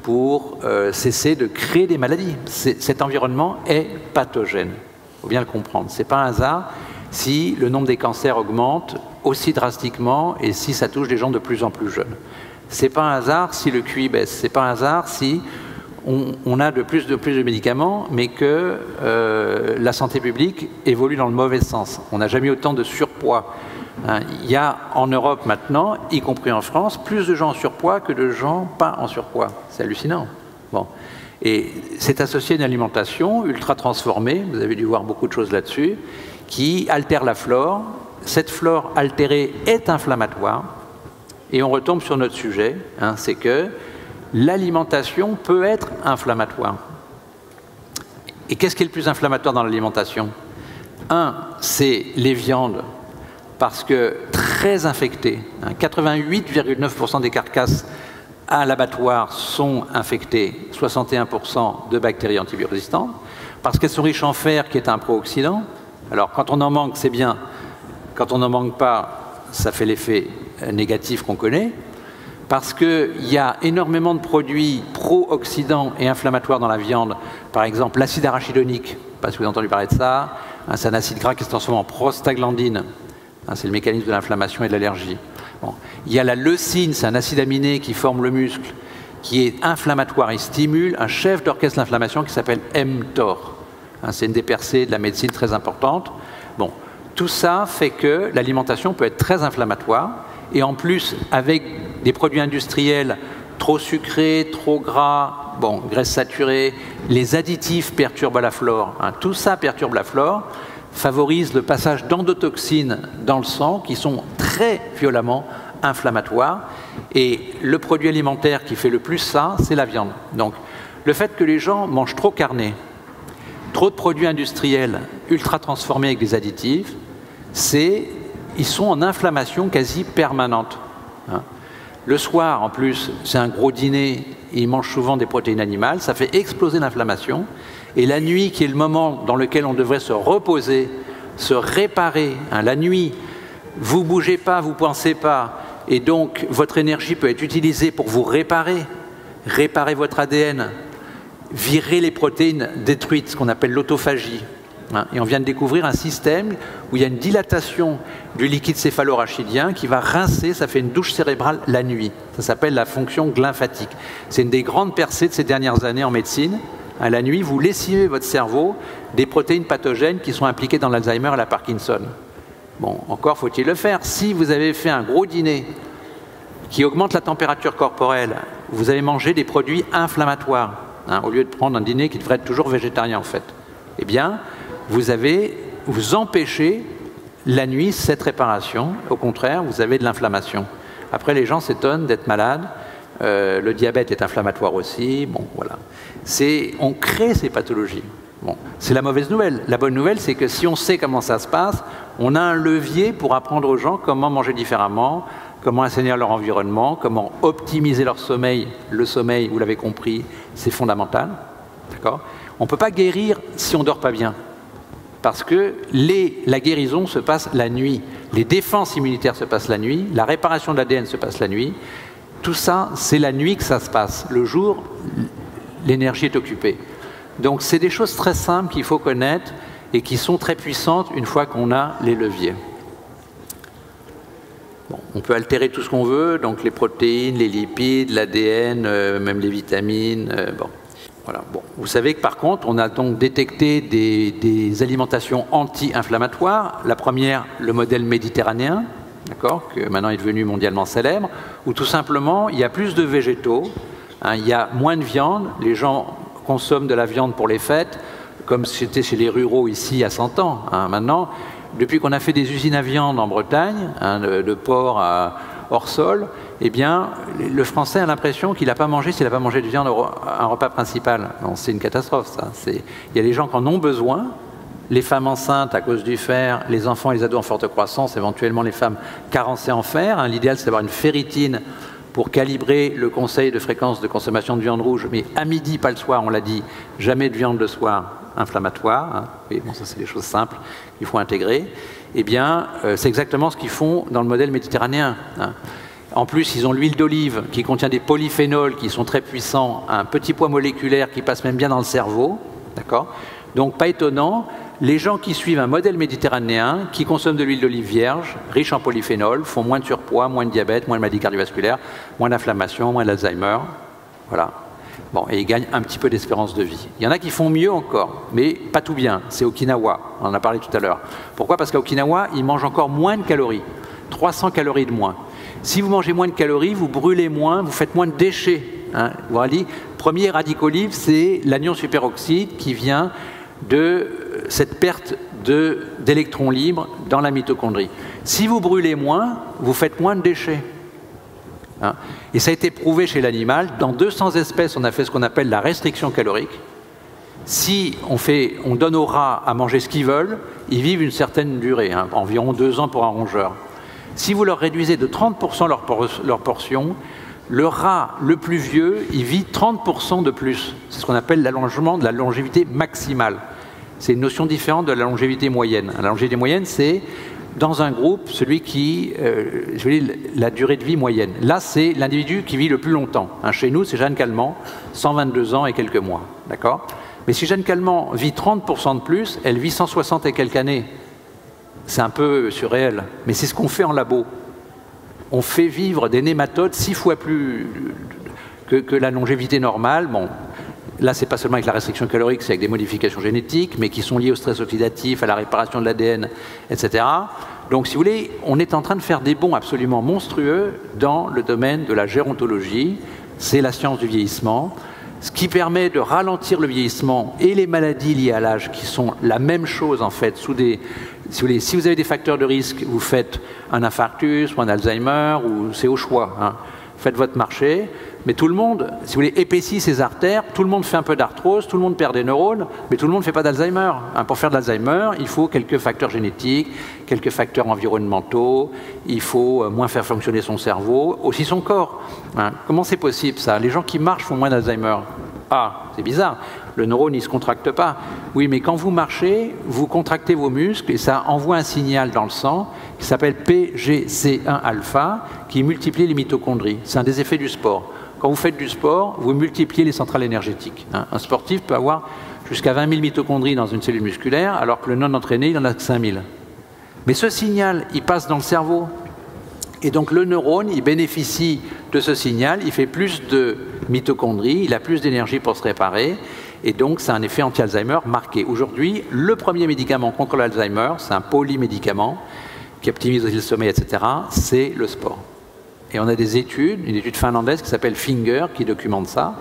pour cesser de créer des maladies. Cet environnement est pathogène. Il faut bien le comprendre. Ce n'est pas un hasard si le nombre des cancers augmente aussi drastiquement et si ça touche des gens de plus en plus jeunes. Ce n'est pas un hasard si le QI baisse. Ce n'est pas un hasard si on a de plus de médicaments, mais que la santé publique évolue dans le mauvais sens. On n'a jamais eu autant de surpoids. Il y a en Europe maintenant, y compris en France, plus de gens en surpoids que de gens pas en surpoids. C'est hallucinant. Bon. Et c'est associé à une alimentation ultra transformée, vous avez dû voir beaucoup de choses là-dessus, qui altère la flore. Cette flore altérée est inflammatoire. Et on retombe sur notre sujet, c'est que l'alimentation peut être inflammatoire. Et qu'est-ce qui est le plus inflammatoire dans l'alimentation? C'est les viandes, parce que très infectées, 88,9% des carcasses à l'abattoir sont infectées, 61% de bactéries antibiorésistantes, parce qu'elles sont riches en fer qui est un pro-oxydant. Alors quand on en manque, c'est bien. Quand on n'en manque pas, ça fait l'effet négatif qu'on connaît, parce qu'il y a énormément de produits pro-oxydants et inflammatoires dans la viande. Par exemple, l'acide arachidonique, je ne sais pas si vous avez entendu parler de ça, c'est un acide gras qui se transforme en prostaglandine. C'est le mécanisme de l'inflammation et de l'allergie. Bon. Il y a la leucine, c'est un acide aminé qui forme le muscle, qui est inflammatoire et stimule un chef d'orchestre de l'inflammation qui s'appelle mTOR. C'est une des percées de la médecine très importante. Bon. Tout ça fait que l'alimentation peut être très inflammatoire, et en plus, avec des produits industriels trop sucrés, trop gras, bon, graisse saturée, les additifs perturbent la flore. Tout ça perturbe la flore, favorise le passage d'endotoxines dans le sang qui sont très violemment inflammatoires. Et le produit alimentaire qui fait le plus ça, c'est la viande. Donc, le fait que les gens mangent trop carné, trop de produits industriels ultra transformés avec des additifs, ils sont en inflammation quasi permanente. Le soir, en plus, c'est un gros dîner, ils mangent souvent des protéines animales, ça fait exploser l'inflammation. Et la nuit, qui est le moment dans lequel on devrait se reposer, se réparer, la nuit, vous ne bougez pas, vous ne pensez pas, et donc votre énergie peut être utilisée pour vous réparer votre ADN, virer les protéines détruites, ce qu'on appelle l'autophagie. Et on vient de découvrir un système où il y a une dilatation du liquide céphalorachidien qui va rincer, ça fait une douche cérébrale la nuit. Ça s'appelle la fonction lymphatique. C'est une des grandes percées de ces dernières années en médecine. La nuit, vous lessivez votre cerveau des protéines pathogènes qui sont impliquées dans l'Alzheimer et la Parkinson. Bon, encore faut-il le faire. Si vous avez fait un gros dîner qui augmente la température corporelle, vous avez mangé des produits inflammatoires, au lieu de prendre un dîner qui devrait être toujours végétarien en fait, eh bien, vous empêchez la nuit cette réparation. Au contraire, vous avez de l'inflammation. Après, les gens s'étonnent d'être malades. Le diabète est inflammatoire aussi. Bon, voilà. On crée ces pathologies. Bon, c'est la mauvaise nouvelle. La bonne nouvelle, c'est que si on sait comment ça se passe, on a un levier pour apprendre aux gens comment manger différemment, comment assainir leur environnement, comment optimiser leur sommeil. Le sommeil, vous l'avez compris, c'est fondamental. D'accord ? On ne peut pas guérir si on ne dort pas bien. Parce que la guérison se passe la nuit. Les défenses immunitaires se passent la nuit. La réparation de l'ADN se passe la nuit. Tout ça, c'est la nuit que ça se passe. Le jour, l'énergie est occupée. Donc, c'est des choses très simples qu'il faut connaître et qui sont très puissantes une fois qu'on a les leviers. Bon, on peut altérer tout ce qu'on veut, donc les protéines, les lipides, l'ADN, même les vitamines. Bon. Voilà. Bon. Vous savez que par contre, on a donc détecté des alimentations anti-inflammatoires. La première, le modèle méditerranéen, d'accord, que maintenant est devenu mondialement célèbre, où tout simplement, il y a plus de végétaux, hein, il y a moins de viande, les gens consomment de la viande pour les fêtes, comme c'était chez les ruraux ici à 100 ans. Hein. Maintenant, depuis qu'on a fait des usines à viande en Bretagne, hein, de porc à hors sol, eh bien, le Français a l'impression qu'il n'a pas mangé, s'il n'a pas mangé de viande à un repas principal. C'est une catastrophe, ça. Il y a des gens qui en ont besoin, les femmes enceintes à cause du fer, les enfants et les ados en forte croissance, éventuellement les femmes carencées en fer. Hein. L'idéal, c'est d'avoir une ferritine pour calibrer le conseil de fréquence de consommation de viande rouge, mais à midi, pas le soir, on l'a dit, jamais de viande le soir inflammatoire. Hein. Oui, bon, ça, c'est des choses simples qu'il faut intégrer. Eh bien, c'est exactement ce qu'ils font dans le modèle méditerranéen. Hein. En plus, ils ont l'huile d'olive qui contient des polyphénols qui sont très puissants, un petit poids moléculaire qui passe même bien dans le cerveau. D'accord ? Donc, pas étonnant, les gens qui suivent un modèle méditerranéen, qui consomment de l'huile d'olive vierge, riche en polyphénols, font moins de surpoids, moins de diabète, moins de maladies cardiovasculaires, moins d'inflammation, moins d'Alzheimer. Voilà. Bon, et ils gagnent un petit peu d'espérance de vie. Il y en a qui font mieux encore, mais pas tout bien. C'est Okinawa, on en a parlé tout à l'heure. Pourquoi ? Parce qu'à Okinawa, ils mangent encore moins de calories. 300 calories de moins. Si vous mangez moins de calories, vous brûlez moins, vous faites moins de déchets. Hein. Vous avez dit, premier radical libre, c'est l'anion superoxyde qui vient de cette perte d'électrons libres dans la mitochondrie. Si vous brûlez moins, vous faites moins de déchets. Hein. Et ça a été prouvé chez l'animal. Dans 200 espèces, on a fait ce qu'on appelle la restriction calorique. Si on donne aux rats à manger ce qu'ils veulent, ils vivent une certaine durée, hein, environ 2 ans pour un rongeur. Si vous leur réduisez de 30% leur portion, le rat le plus vieux, il vit 30% de plus. C'est ce qu'on appelle l'allongement de la longévité maximale. C'est une notion différente de la longévité moyenne. La longévité moyenne, c'est dans un groupe, celui qui, la durée de vie moyenne. Là, c'est l'individu qui vit le plus longtemps. Hein, chez nous, c'est Jeanne Calment, 122 ans et quelques mois. D'accord ? Mais si Jeanne Calment vit 30% de plus, elle vit 160 et quelques années. C'est un peu surréel, mais c'est ce qu'on fait en labo. On fait vivre des nématodes 6 fois plus que la longévité normale. Bon, là, c'est pas seulement avec la restriction calorique, c'est avec des modifications génétiques, mais qui sont liées au stress oxydatif, à la réparation de l'ADN, etc. Donc, si vous voulez, on est en train de faire des bonds absolument monstrueux dans le domaine de la gérontologie. C'est la science du vieillissement, ce qui permet de ralentir le vieillissement et les maladies liées à l'âge, qui sont la même chose, en fait, si vous avez des facteurs de risque, vous faites un infarctus ou un Alzheimer, ou c'est au choix. Hein. Faites votre marché, mais tout le monde, si vous voulez, épaissit ses artères, tout le monde fait un peu d'arthrose, tout le monde perd des neurones, mais tout le monde ne fait pas d'Alzheimer. Hein. Pour faire de l'Alzheimer, il faut quelques facteurs génétiques, quelques facteurs environnementaux, il faut moins faire fonctionner son cerveau, aussi son corps. Hein. Comment c'est possible ça? Les gens qui marchent font moins d'Alzheimer. Ah, c'est bizarre. Le neurone, il ne se contracte pas. Oui, mais quand vous marchez, vous contractez vos muscles et ça envoie un signal dans le sang qui s'appelle PGC1-alpha qui multiplie les mitochondries. C'est un des effets du sport. Quand vous faites du sport, vous multipliez les centrales énergétiques. Hein. Un sportif peut avoir jusqu'à 20 000 mitochondries dans une cellule musculaire, alors que le non-entraîné, il en a 5 000. Mais ce signal, il passe dans le cerveau. Et donc le neurone, il bénéficie de ce signal, il fait plus de mitochondries, il a plus d'énergie pour se réparer, et donc c'est un effet anti-Alzheimer marqué. Aujourd'hui, le premier médicament contre l'Alzheimer, c'est un polymédicament qui optimise aussi le sommeil, etc., c'est le sport. Et on a des études, une étude finlandaise qui s'appelle FINGER, qui documente ça.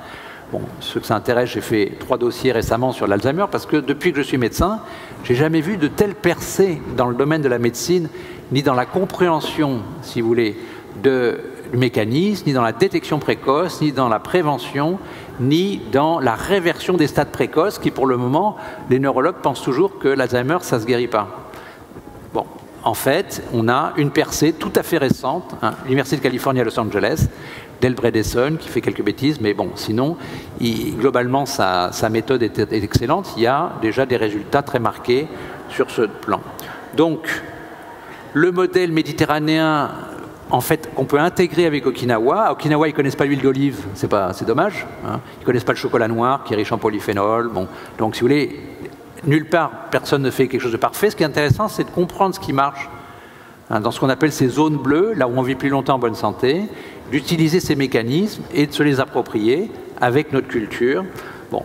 Bon, ceux que ça intéresse, j'ai fait 3 dossiers récemment sur l'Alzheimer, parce que depuis que je suis médecin, j'ai jamais vu de telle percée dans le domaine de la médecine, ni dans la compréhension, si vous voulez, du mécanisme, ni dans la détection précoce, ni dans la prévention, ni dans la réversion des stades précoces, qui pour le moment, les neurologues pensent toujours que l'Alzheimer, ça ne se guérit pas. Bon, en fait, on a une percée tout à fait récente, hein, l'Université de Californie à Los Angeles, Del Bredesen, qui fait quelques bêtises, mais bon, sinon, globalement, sa méthode est excellente. Il y a déjà des résultats très marqués sur ce plan. Donc, le modèle méditerranéen, en fait, qu'on peut intégrer avec Okinawa. À Okinawa, ils ne connaissent pas l'huile d'olive, c'est dommage. Hein. Ils ne connaissent pas le chocolat noir, qui est riche en polyphénol. Bon. Donc, si vous voulez, nulle part, personne ne fait quelque chose de parfait. Ce qui est intéressant, c'est de comprendre ce qui marche hein, dans ce qu'on appelle ces zones bleues, là où on vit plus longtemps en bonne santé, d'utiliser ces mécanismes et de se les approprier avec notre culture. Bon.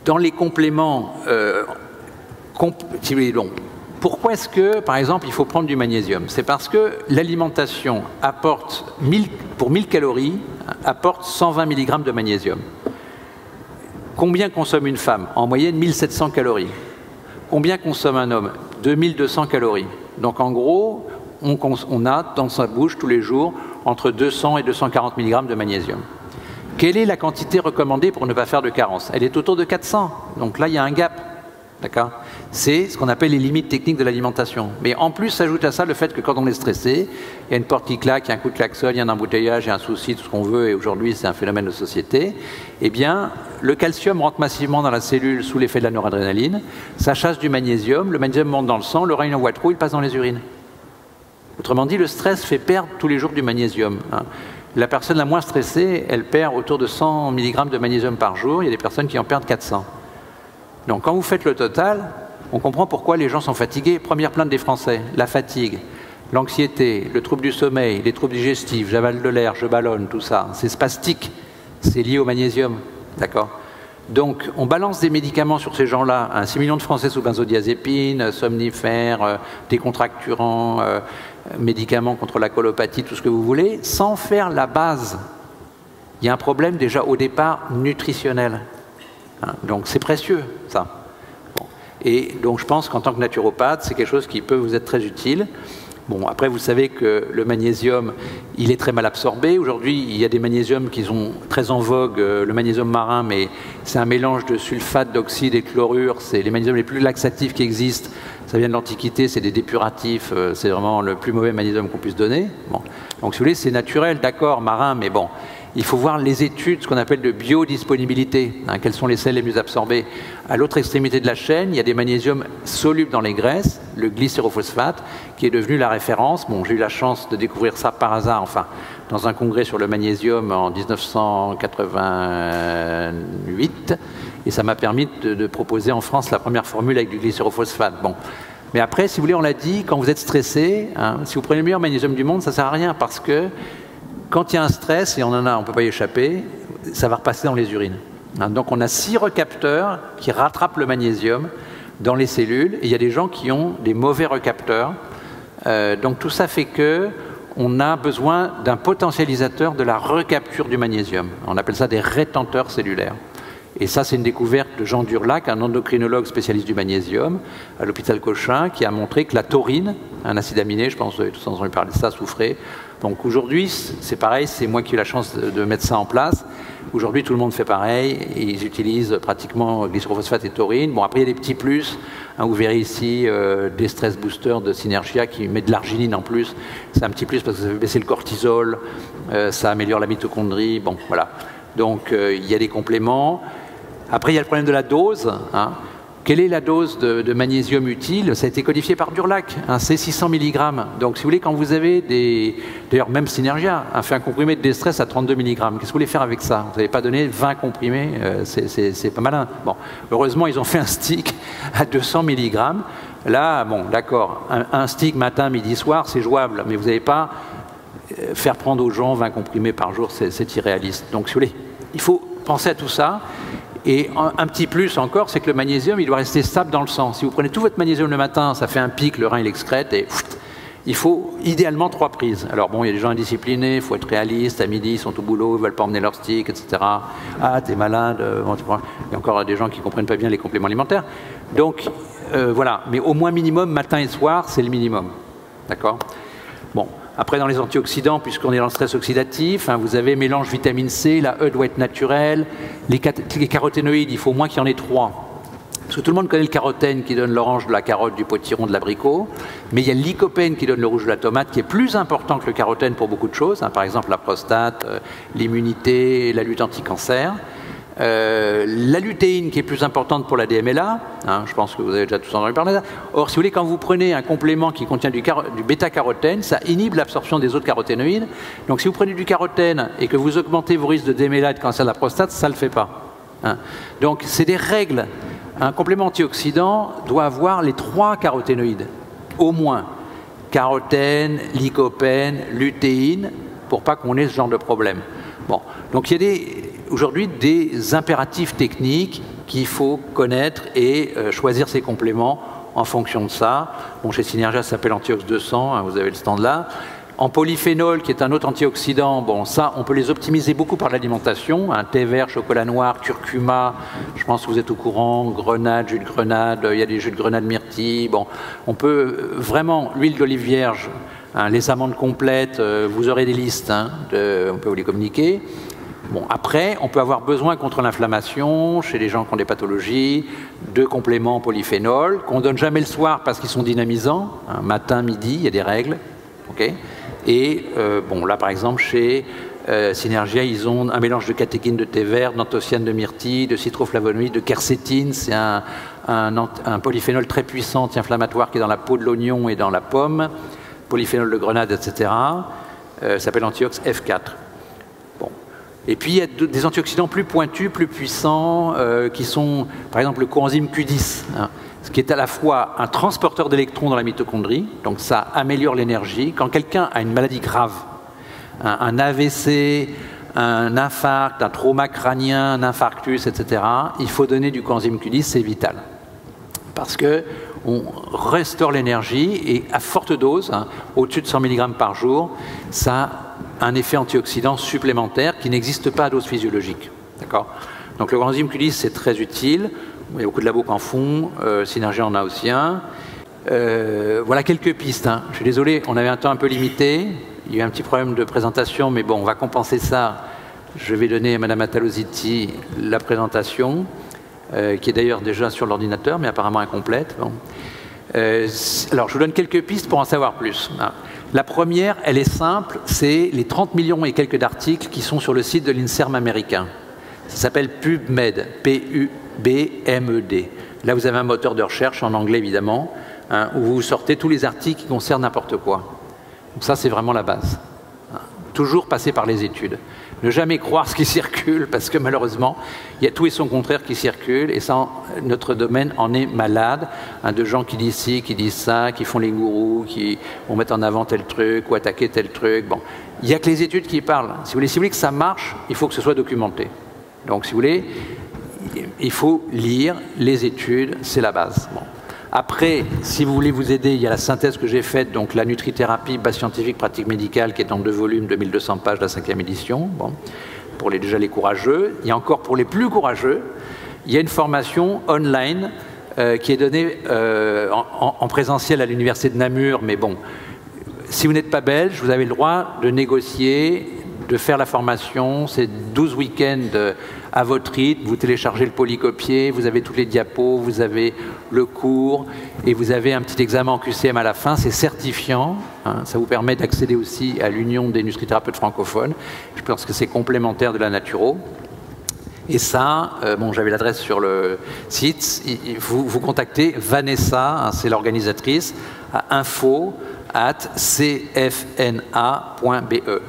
Dans les compléments, pourquoi est-ce que, par exemple, il faut prendre du magnésium? C'est parce que l'alimentation apporte, pour 1000 calories, apporte 120 mg de magnésium. Combien consomme une femme? En moyenne, 1700 calories. Combien consomme un homme? 2200 calories. Donc en gros, on a dans sa bouche tous les jours entre 200 et 240 mg de magnésium. Quelle est la quantité recommandée pour ne pas faire de carence? Elle est autour de 400. Donc là, il y a un gap. D'accord? C'est ce qu'on appelle les limites techniques de l'alimentation. Mais en plus, s'ajoute à ça le fait que quand on est stressé, il y a une porte qui claque, il y a un coup de klaxon, il y a un embouteillage, il y a un souci, tout ce qu'on veut, et aujourd'hui c'est un phénomène de société, eh bien, le calcium rentre massivement dans la cellule sous l'effet de la noradrénaline, ça chasse du magnésium, le magnésium monte dans le sang, le rein envoie trop, il passe dans les urines. Autrement dit, le stress fait perdre tous les jours du magnésium. La personne la moins stressée, elle perd autour de 100 mg de magnésium par jour, il y a des personnes qui en perdent 400. Donc quand vous faites le total, on comprend pourquoi les gens sont fatigués. Première plainte des Français, la fatigue, l'anxiété, le trouble du sommeil, les troubles digestifs, j'avale de l'air, je ballonne, tout ça. C'est spastique, c'est lié au magnésium. D'accord? Donc on balance des médicaments sur ces gens-là, 6 millions de Français sous benzodiazépines, somnifères, décontracturants, médicaments contre la colopathie, tout ce que vous voulez, sans faire la base. Il y a un problème déjà au départ nutritionnel. Donc c'est précieux, ça. Bon. Et donc je pense qu'en tant que naturopathe, c'est quelque chose qui peut vous être très utile. Bon, après, vous savez que le magnésium, il est très mal absorbé. Aujourd'hui, il y a des magnésiums qui sont très en vogue, le magnésium marin, mais c'est un mélange de sulfate, d'oxyde et de chlorure. C'est les magnésiums les plus laxatifs qui existent. Ça vient de l'Antiquité, c'est des dépuratifs. C'est vraiment le plus mauvais magnésium qu'on puisse donner. Bon. Donc, si vous voulez, c'est naturel, d'accord, marin, mais bon. Il faut voir les études, ce qu'on appelle de biodisponibilité. Quelles sont les sels les mieux absorbés? À l'autre extrémité de la chaîne, il y a des magnésiums solubles dans les graisses, le glycérophosphate, qui est devenu la référence. Bon, j'ai eu la chance de découvrir ça par hasard, enfin, dans un congrès sur le magnésium en 1988, et ça m'a permis de proposer en France la première formule avec du glycérophosphate. Bon. Mais après, si vous voulez, on l'a dit, quand vous êtes stressé, si vous prenez le meilleur magnésium du monde, ça ne sert à rien, parce que quand il y a un stress, et on en a, on ne peut pas y échapper, ça va repasser dans les urines. Donc on a 6 recapteurs qui rattrapent le magnésium dans les cellules, et il y a des gens qui ont des mauvais recapteurs. Donc tout ça fait qu'on a besoin d'un potentialisateur de la recapture du magnésium. On appelle ça des rétenteurs cellulaires. Et ça, c'est une découverte de Jean Durlac, un endocrinologue spécialiste du magnésium, à l'hôpital Cochin, qui a montré que la taurine, un acide aminé, je pense que vous avez tous entendu parler de ça, souffrait. Donc aujourd'hui, c'est pareil, c'est moi qui ai eu la chance de mettre ça en place. Aujourd'hui, tout le monde fait pareil, ils utilisent pratiquement glycérophosphate et taurine. Bon, après, il y a des petits plus. Vous verrez ici des stress boosters de Synergia qui met de l'arginine en plus. C'est un petit plus parce que ça fait baisser le cortisol, ça améliore la mitochondrie. Bon, voilà. Donc, il y a des compléments. Après, il y a le problème de la dose. Quelle est la dose de magnésium utile? Ça a été codifié par Durlac, c'est 600 mg. Donc, si vous voulez, quand vous avez des... D'ailleurs, même Synergia fait un comprimé de déstress à 32 mg. Qu'est-ce que vous voulez faire avec ça? Vous n'avez pas donné 20 comprimés, c'est pas malin. Bon, heureusement, ils ont fait un stick à 200 mg. Là, bon, d'accord, un stick matin, midi, soir, c'est jouable, mais vous n'allez pas faire prendre aux gens 20 comprimés par jour, c'est irréaliste. Donc, si vous voulez, il faut penser à tout ça. Et un petit plus encore, c'est que le magnésium, il doit rester stable dans le sang. Si vous prenez tout votre magnésium le matin, ça fait un pic, le rein il excrète, et il faut idéalement 3 prises. Alors bon, il y a des gens indisciplinés, il faut être réaliste, à midi, ils sont au boulot, ils ne veulent pas emmener leur stick, etc. Ah, t'es malade, bon, il y a encore des gens qui ne comprennent pas bien les compléments alimentaires. Donc, voilà, mais au moins minimum, matin et soir, c'est le minimum. D'accord? Bon. Après, dans les antioxydants, puisqu'on est dans le stress oxydatif, vous avez mélange vitamine C, la E doit être naturelle. Les caroténoïdes, il faut au moins qu'il y en ait 3. Parce que tout le monde connaît le carotène qui donne l'orange de la carotte, du potiron, de l'abricot. Mais il y a le lycopène qui donne le rouge de la tomate, qui est plus important que le carotène pour beaucoup de choses. Par exemple, la prostate, l'immunité, la lutte anti-cancer. La lutéine qui est plus importante pour la DMLA, je pense que vous avez déjà tous entendu parler de ça. Or, si vous voulez, quand vous prenez un complément qui contient du bêta-carotène, ça inhibe l'absorption des autres caroténoïdes. Donc si vous prenez du carotène et que vous augmentez vos risques de DMLA et de cancer de la prostate, ça ne le fait pas. Donc c'est des règles. Un complément antioxydant doit avoir les 3 caroténoïdes, au moins. Carotène, lycopène, lutéine, pour pas qu'on ait ce genre de problème. Bon. Donc il y a aujourd'hui des impératifs techniques qu'il faut connaître et choisir ses compléments en fonction de ça. Bon, chez Synergia, ça s'appelle Antiox 200, hein, vous avez le stand là. En polyphénol, qui est un autre antioxydant, bon, ça, on peut les optimiser beaucoup par l'alimentation. Un thé vert, chocolat noir, curcuma, je pense que vous êtes au courant, grenade, jus de grenade, il y a des jus de grenade myrtille. Bon, on peut vraiment, l'huile d'olive vierge, hein, les amandes complètes, vous aurez des listes, hein, on peut vous les communiquer. Bon, après, on peut avoir besoin contre l'inflammation, chez les gens qui ont des pathologies, de compléments polyphénol, qu'on ne donne jamais le soir parce qu'ils sont dynamisants, hein, matin, midi, il y a des règles. Okay. Et bon, là, par exemple, chez Synergia, ils ont un mélange de catéchine de thé vert, d'anthocyanes de myrtille, de citroflavonoïdes, de quercétine. C'est un polyphénol très puissant, anti-inflammatoire, qui est dans la peau de l'oignon et dans la pomme. Polyphénol de grenade, etc. Ça s'appelle Antiox F4. Bon. Et puis, il y a des antioxydants plus pointus, plus puissants, qui sont, par exemple, le coenzyme Q10, hein, ce qui est à la fois un transporteur d'électrons dans la mitochondrie, donc ça améliore l'énergie. Quand quelqu'un a une maladie grave, un AVC, un infarct, un trauma crânien, un infarctus, etc., il faut donner du coenzyme Q10, c'est vital. Parce qu'on restaure l'énergie et à forte dose, hein, au-dessus de 100 mg par jour, ça a un effet antioxydant supplémentaire qui n'existe pas à dose physiologique. D'accord ? Donc le coenzyme Q10, c'est très utile. Il y a beaucoup de labos qui en font, Synergia en a aussi un. Voilà quelques pistes. Hein. Je suis désolé, on avait un temps un peu limité. Il y a eu un petit problème de présentation, mais bon, on va compenser ça. Je vais donner à Mme Ataloziti la présentation, qui est d'ailleurs déjà sur l'ordinateur, mais apparemment incomplète. Bon. Alors, je vous donne quelques pistes pour en savoir plus. Hein. La première, elle est simple, c'est les 30 millions et quelques d'articles qui sont sur le site de l'INSERM américain. Ça s'appelle PubMed, P-U-B-M-E-D. Là, vous avez un moteur de recherche, en anglais évidemment, hein, où vous sortez tous les articles qui concernent n'importe quoi. Donc ça, c'est vraiment la base. Hein. Toujours passer par les études. Ne jamais croire ce qui circule, parce que malheureusement, il y a tout et son contraire qui circule, et ça, notre domaine en est malade, hein, de gens qui disent ci, qui disent ça, qui font les gourous, qui vont mettre en avant tel truc, ou attaquer tel truc. Bon. Il n'y a que les études qui parlent. Si vous voulez que ça marche, il faut que ce soit documenté. Donc, si vous voulez, il faut lire les études, c'est la base. Bon. Après, si vous voulez vous aider, il y a la synthèse que j'ai faite, donc la nutrithérapie, base scientifique, pratique médicale, qui est en 2 volumes, 2200 pages, la 5e édition, bon, pour déjà les courageux. Il y a encore pour les plus courageux, il y a une formation online qui est donnée en présentiel à l'université de Namur, mais bon, si vous n'êtes pas belge, vous avez le droit de négocier, de faire la formation, c'est 12 week-ends à votre rythme, vous téléchargez le polycopier, vous avez tous les diapos, vous avez le cours, et vous avez un petit examen en QCM à la fin, c'est certifiant, hein, ça vous permet d'accéder aussi à l'Union des nutrithérapeutes francophones, je pense que c'est complémentaire de la naturo. Et ça, bon, j'avais l'adresse sur le site, vous contactez Vanessa, hein, c'est l'organisatrice, à info@cfna.be.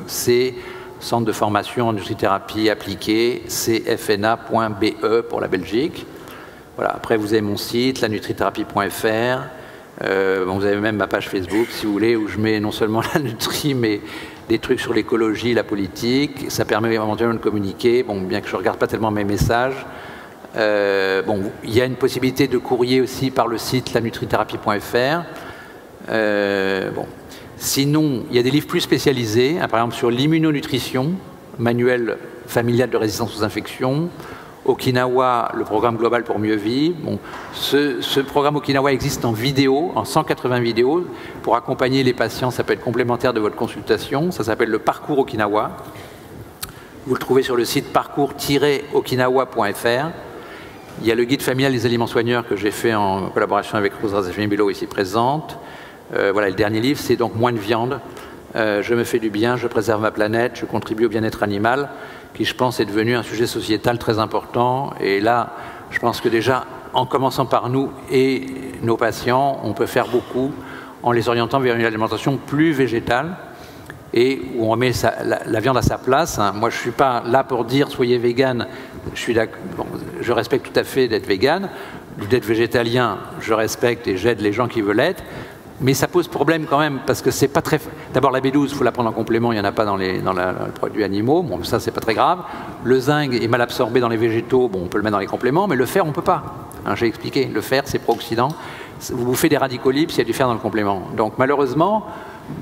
C'est Centre de formation en nutrithérapie appliquée, cfna.be pour la Belgique. Voilà. Après, vous avez mon site, lanutrithérapie.fr. Bon, vous avez même ma page Facebook, si vous voulez, où je mets non seulement la nutri, mais des trucs sur l'écologie, la politique. Ça permet éventuellement de communiquer, bon, bien que je ne regarde pas tellement mes messages. Bon, il y a une possibilité de courrier aussi par le site lanutrithérapie.fr. Bon. Sinon, il y a des livres plus spécialisés, hein, par exemple sur l'immunonutrition, manuel familial de résistance aux infections, Okinawa, le programme global pour mieux vivre. Bon, ce programme Okinawa existe en vidéo, en 180 vidéos, pour accompagner les patients, ça peut être complémentaire de votre consultation, ça s'appelle le parcours Okinawa. Vous le trouvez sur le site parcours-okinawa.fr. Il y a le guide familial des aliments soigneurs que j'ai fait en collaboration avec Rose Razafini-Bello ici présente. Voilà, le dernier livre, c'est donc Moins de viande. Je me fais du bien, je préserve ma planète, je contribue au bien-être animal, qui, je pense, est devenu un sujet sociétal très important. Et là, je pense que déjà, en commençant par nous et nos patients, on peut faire beaucoup en les orientant vers une alimentation plus végétale et où on remet la viande à sa place. Moi, je ne suis pas là pour dire soyez vegan. Bon, je respecte tout à fait d'être vegan, d'être végétalien. Je respecte et j'aide les gens qui veulent l'être. Mais ça pose problème quand même, parce que c'est pas très... D'abord, la B12, il faut la prendre en complément, il n'y en a pas dans les produits animaux, bon, ça, c'est pas très grave. Le zinc est mal absorbé dans les végétaux, bon, on peut le mettre dans les compléments, mais le fer, on peut pas. Hein, j'ai expliqué, le fer, c'est pro-oxydant. Vous bouffez des radicaux libres s'il y a du fer dans le complément. Donc, malheureusement,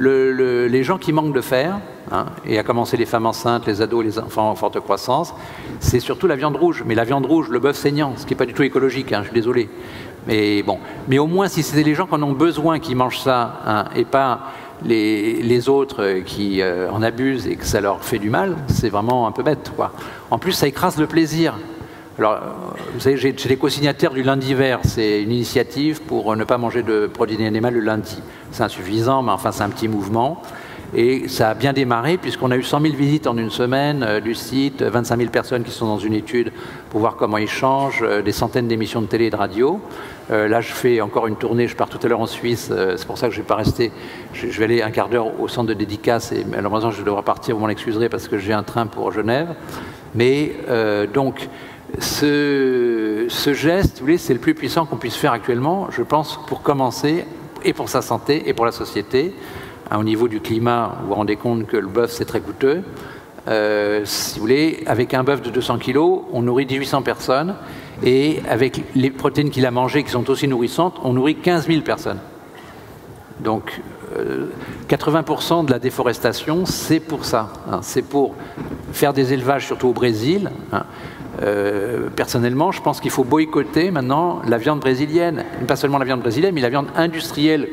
les gens qui manquent de fer, hein, et à commencer les femmes enceintes, les ados, les enfants en forte croissance, c'est surtout la viande rouge. Mais la viande rouge, le bœuf saignant, ce qui n'est pas du tout écologique, hein, je suis désolé. Mais bon, mais au moins si c'est les gens qui en ont besoin qui mangent ça, hein, et pas les autres qui en abusent et que ça leur fait du mal, c'est vraiment un peu bête, quoi. En plus, ça écrase le plaisir. Alors, vous savez, j'ai les co-signataires du lundi vert, c'est une initiative pour ne pas manger de produits animaux le lundi. C'est insuffisant, mais enfin c'est un petit mouvement. Et ça a bien démarré puisqu'on a eu 100 000 visites en une semaine du site, 25 000 personnes qui sont dans une étude pour voir comment ils changent, des centaines d'émissions de télé et de radio. Là, je fais encore une tournée, je pars tout à l'heure en Suisse, c'est pour ça que je ne vais pas rester. Je vais aller un quart d'heure au centre de dédicace et malheureusement je devrais partir, vous m'en excuserez parce que j'ai un train pour Genève. Mais donc, ce geste, vous voyez, c'est le plus puissant qu'on puisse faire actuellement, je pense, pour commencer, et pour sa santé, et pour la société. Au niveau du climat, vous vous rendez compte que le bœuf, c'est très coûteux. Si vous voulez, avec un bœuf de 200 kg, on nourrit 1800 personnes. Et avec les protéines qu'il a mangées, qui sont aussi nourrissantes, on nourrit 15 000 personnes. Donc, 80% de la déforestation, c'est pour ça. Hein, c'est pour faire des élevages, surtout au Brésil. Hein. Personnellement, je pense qu'il faut boycotter maintenant la viande brésilienne. Pas seulement la viande brésilienne, mais la viande industrielle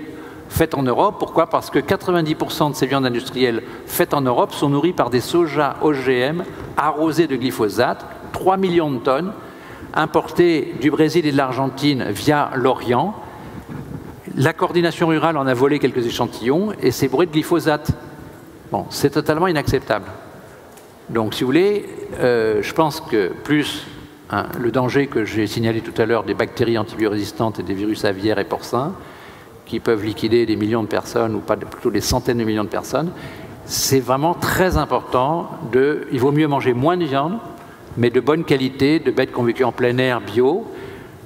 faites en Europe. Pourquoi? Parce que 90% de ces viandes industrielles faites en Europe sont nourries par des sojas OGM arrosés de glyphosate, 3 millions de tonnes, importées du Brésil et de l'Argentine via l'Orient. La coordination rurale en a volé quelques échantillons et c'est bourré de glyphosate. Bon, c'est totalement inacceptable. Donc, si vous voulez, je pense que plus hein, le danger que j'ai signalé tout à l'heure des bactéries antibiorésistantes et des virus aviaires et porcins, qui peuvent liquider des millions de personnes, ou pas plutôt des centaines de millions de personnes, c'est vraiment très important. Il vaut mieux manger moins de viande, mais de bonne qualité, de bêtes qu'on vécu en plein air bio,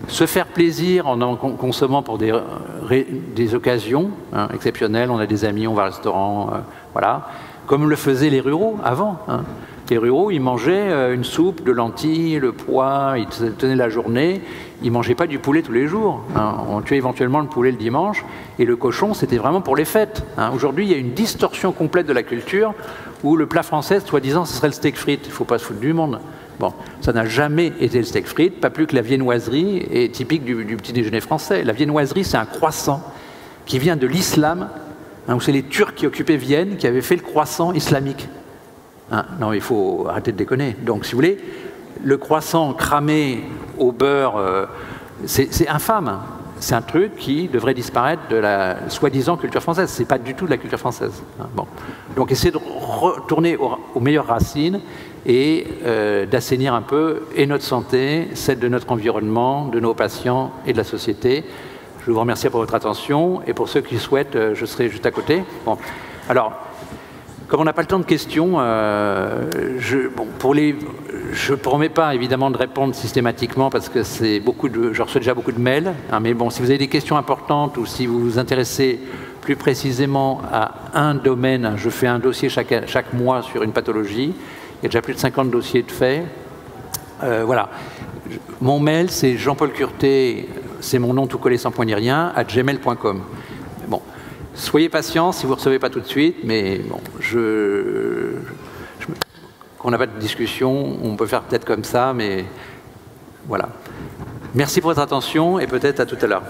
se faire plaisir en consommant pour des occasions hein, exceptionnelles. On a des amis, on va au restaurant, voilà, comme le faisaient les ruraux avant. Hein. Les ruraux, ils mangeaient une soupe de lentilles, le pois, ils tenaient la journée, ils ne mangeaient pas du poulet tous les jours. Hein. On tuait éventuellement le poulet le dimanche, et le cochon, c'était vraiment pour les fêtes. Hein. Aujourd'hui, il y a une distorsion complète de la culture, où le plat français, soi-disant, ce serait le steak frites. Il ne faut pas se foutre du monde. Bon, ça n'a jamais été le steak frites, pas plus que la viennoiserie est typique du petit déjeuner français. La viennoiserie, c'est un croissant qui vient de l'islam, hein, où c'est les Turcs qui occupaient Vienne, qui avaient fait le croissant islamique. Hein, non, il faut arrêter de déconner. Donc, si vous voulez, le croissant cramé au beurre, c'est infâme. C'est un truc qui devrait disparaître de la soi-disant culture française. Ce n'est pas du tout de la culture française. Hein, bon. Donc, essayez de retourner aux meilleures racines et d'assainir un peu et notre santé, celle de notre environnement, de nos patients et de la société. Je vous remercie pour votre attention et pour ceux qui souhaitent, je serai juste à côté. Bon. Alors, comme on n'a pas le temps de questions, je ne promets pas évidemment de répondre systématiquement parce que je reçois déjà beaucoup de mails. Hein, mais bon, si vous avez des questions importantes ou si vous vous intéressez plus précisément à un domaine, je fais un dossier chaque mois sur une pathologie. Il y a déjà plus de 50 dossiers de faits. Voilà. Mon mail, c'est Jean-Paul Curté, c'est mon nom tout collé sans point ni rien, @gmail.com. Bon. Soyez patients si vous ne recevez pas tout de suite, mais bon, qu'on n'a pas de discussion, on peut faire peut-être comme ça, mais voilà. Merci pour votre attention et peut-être à tout à l'heure.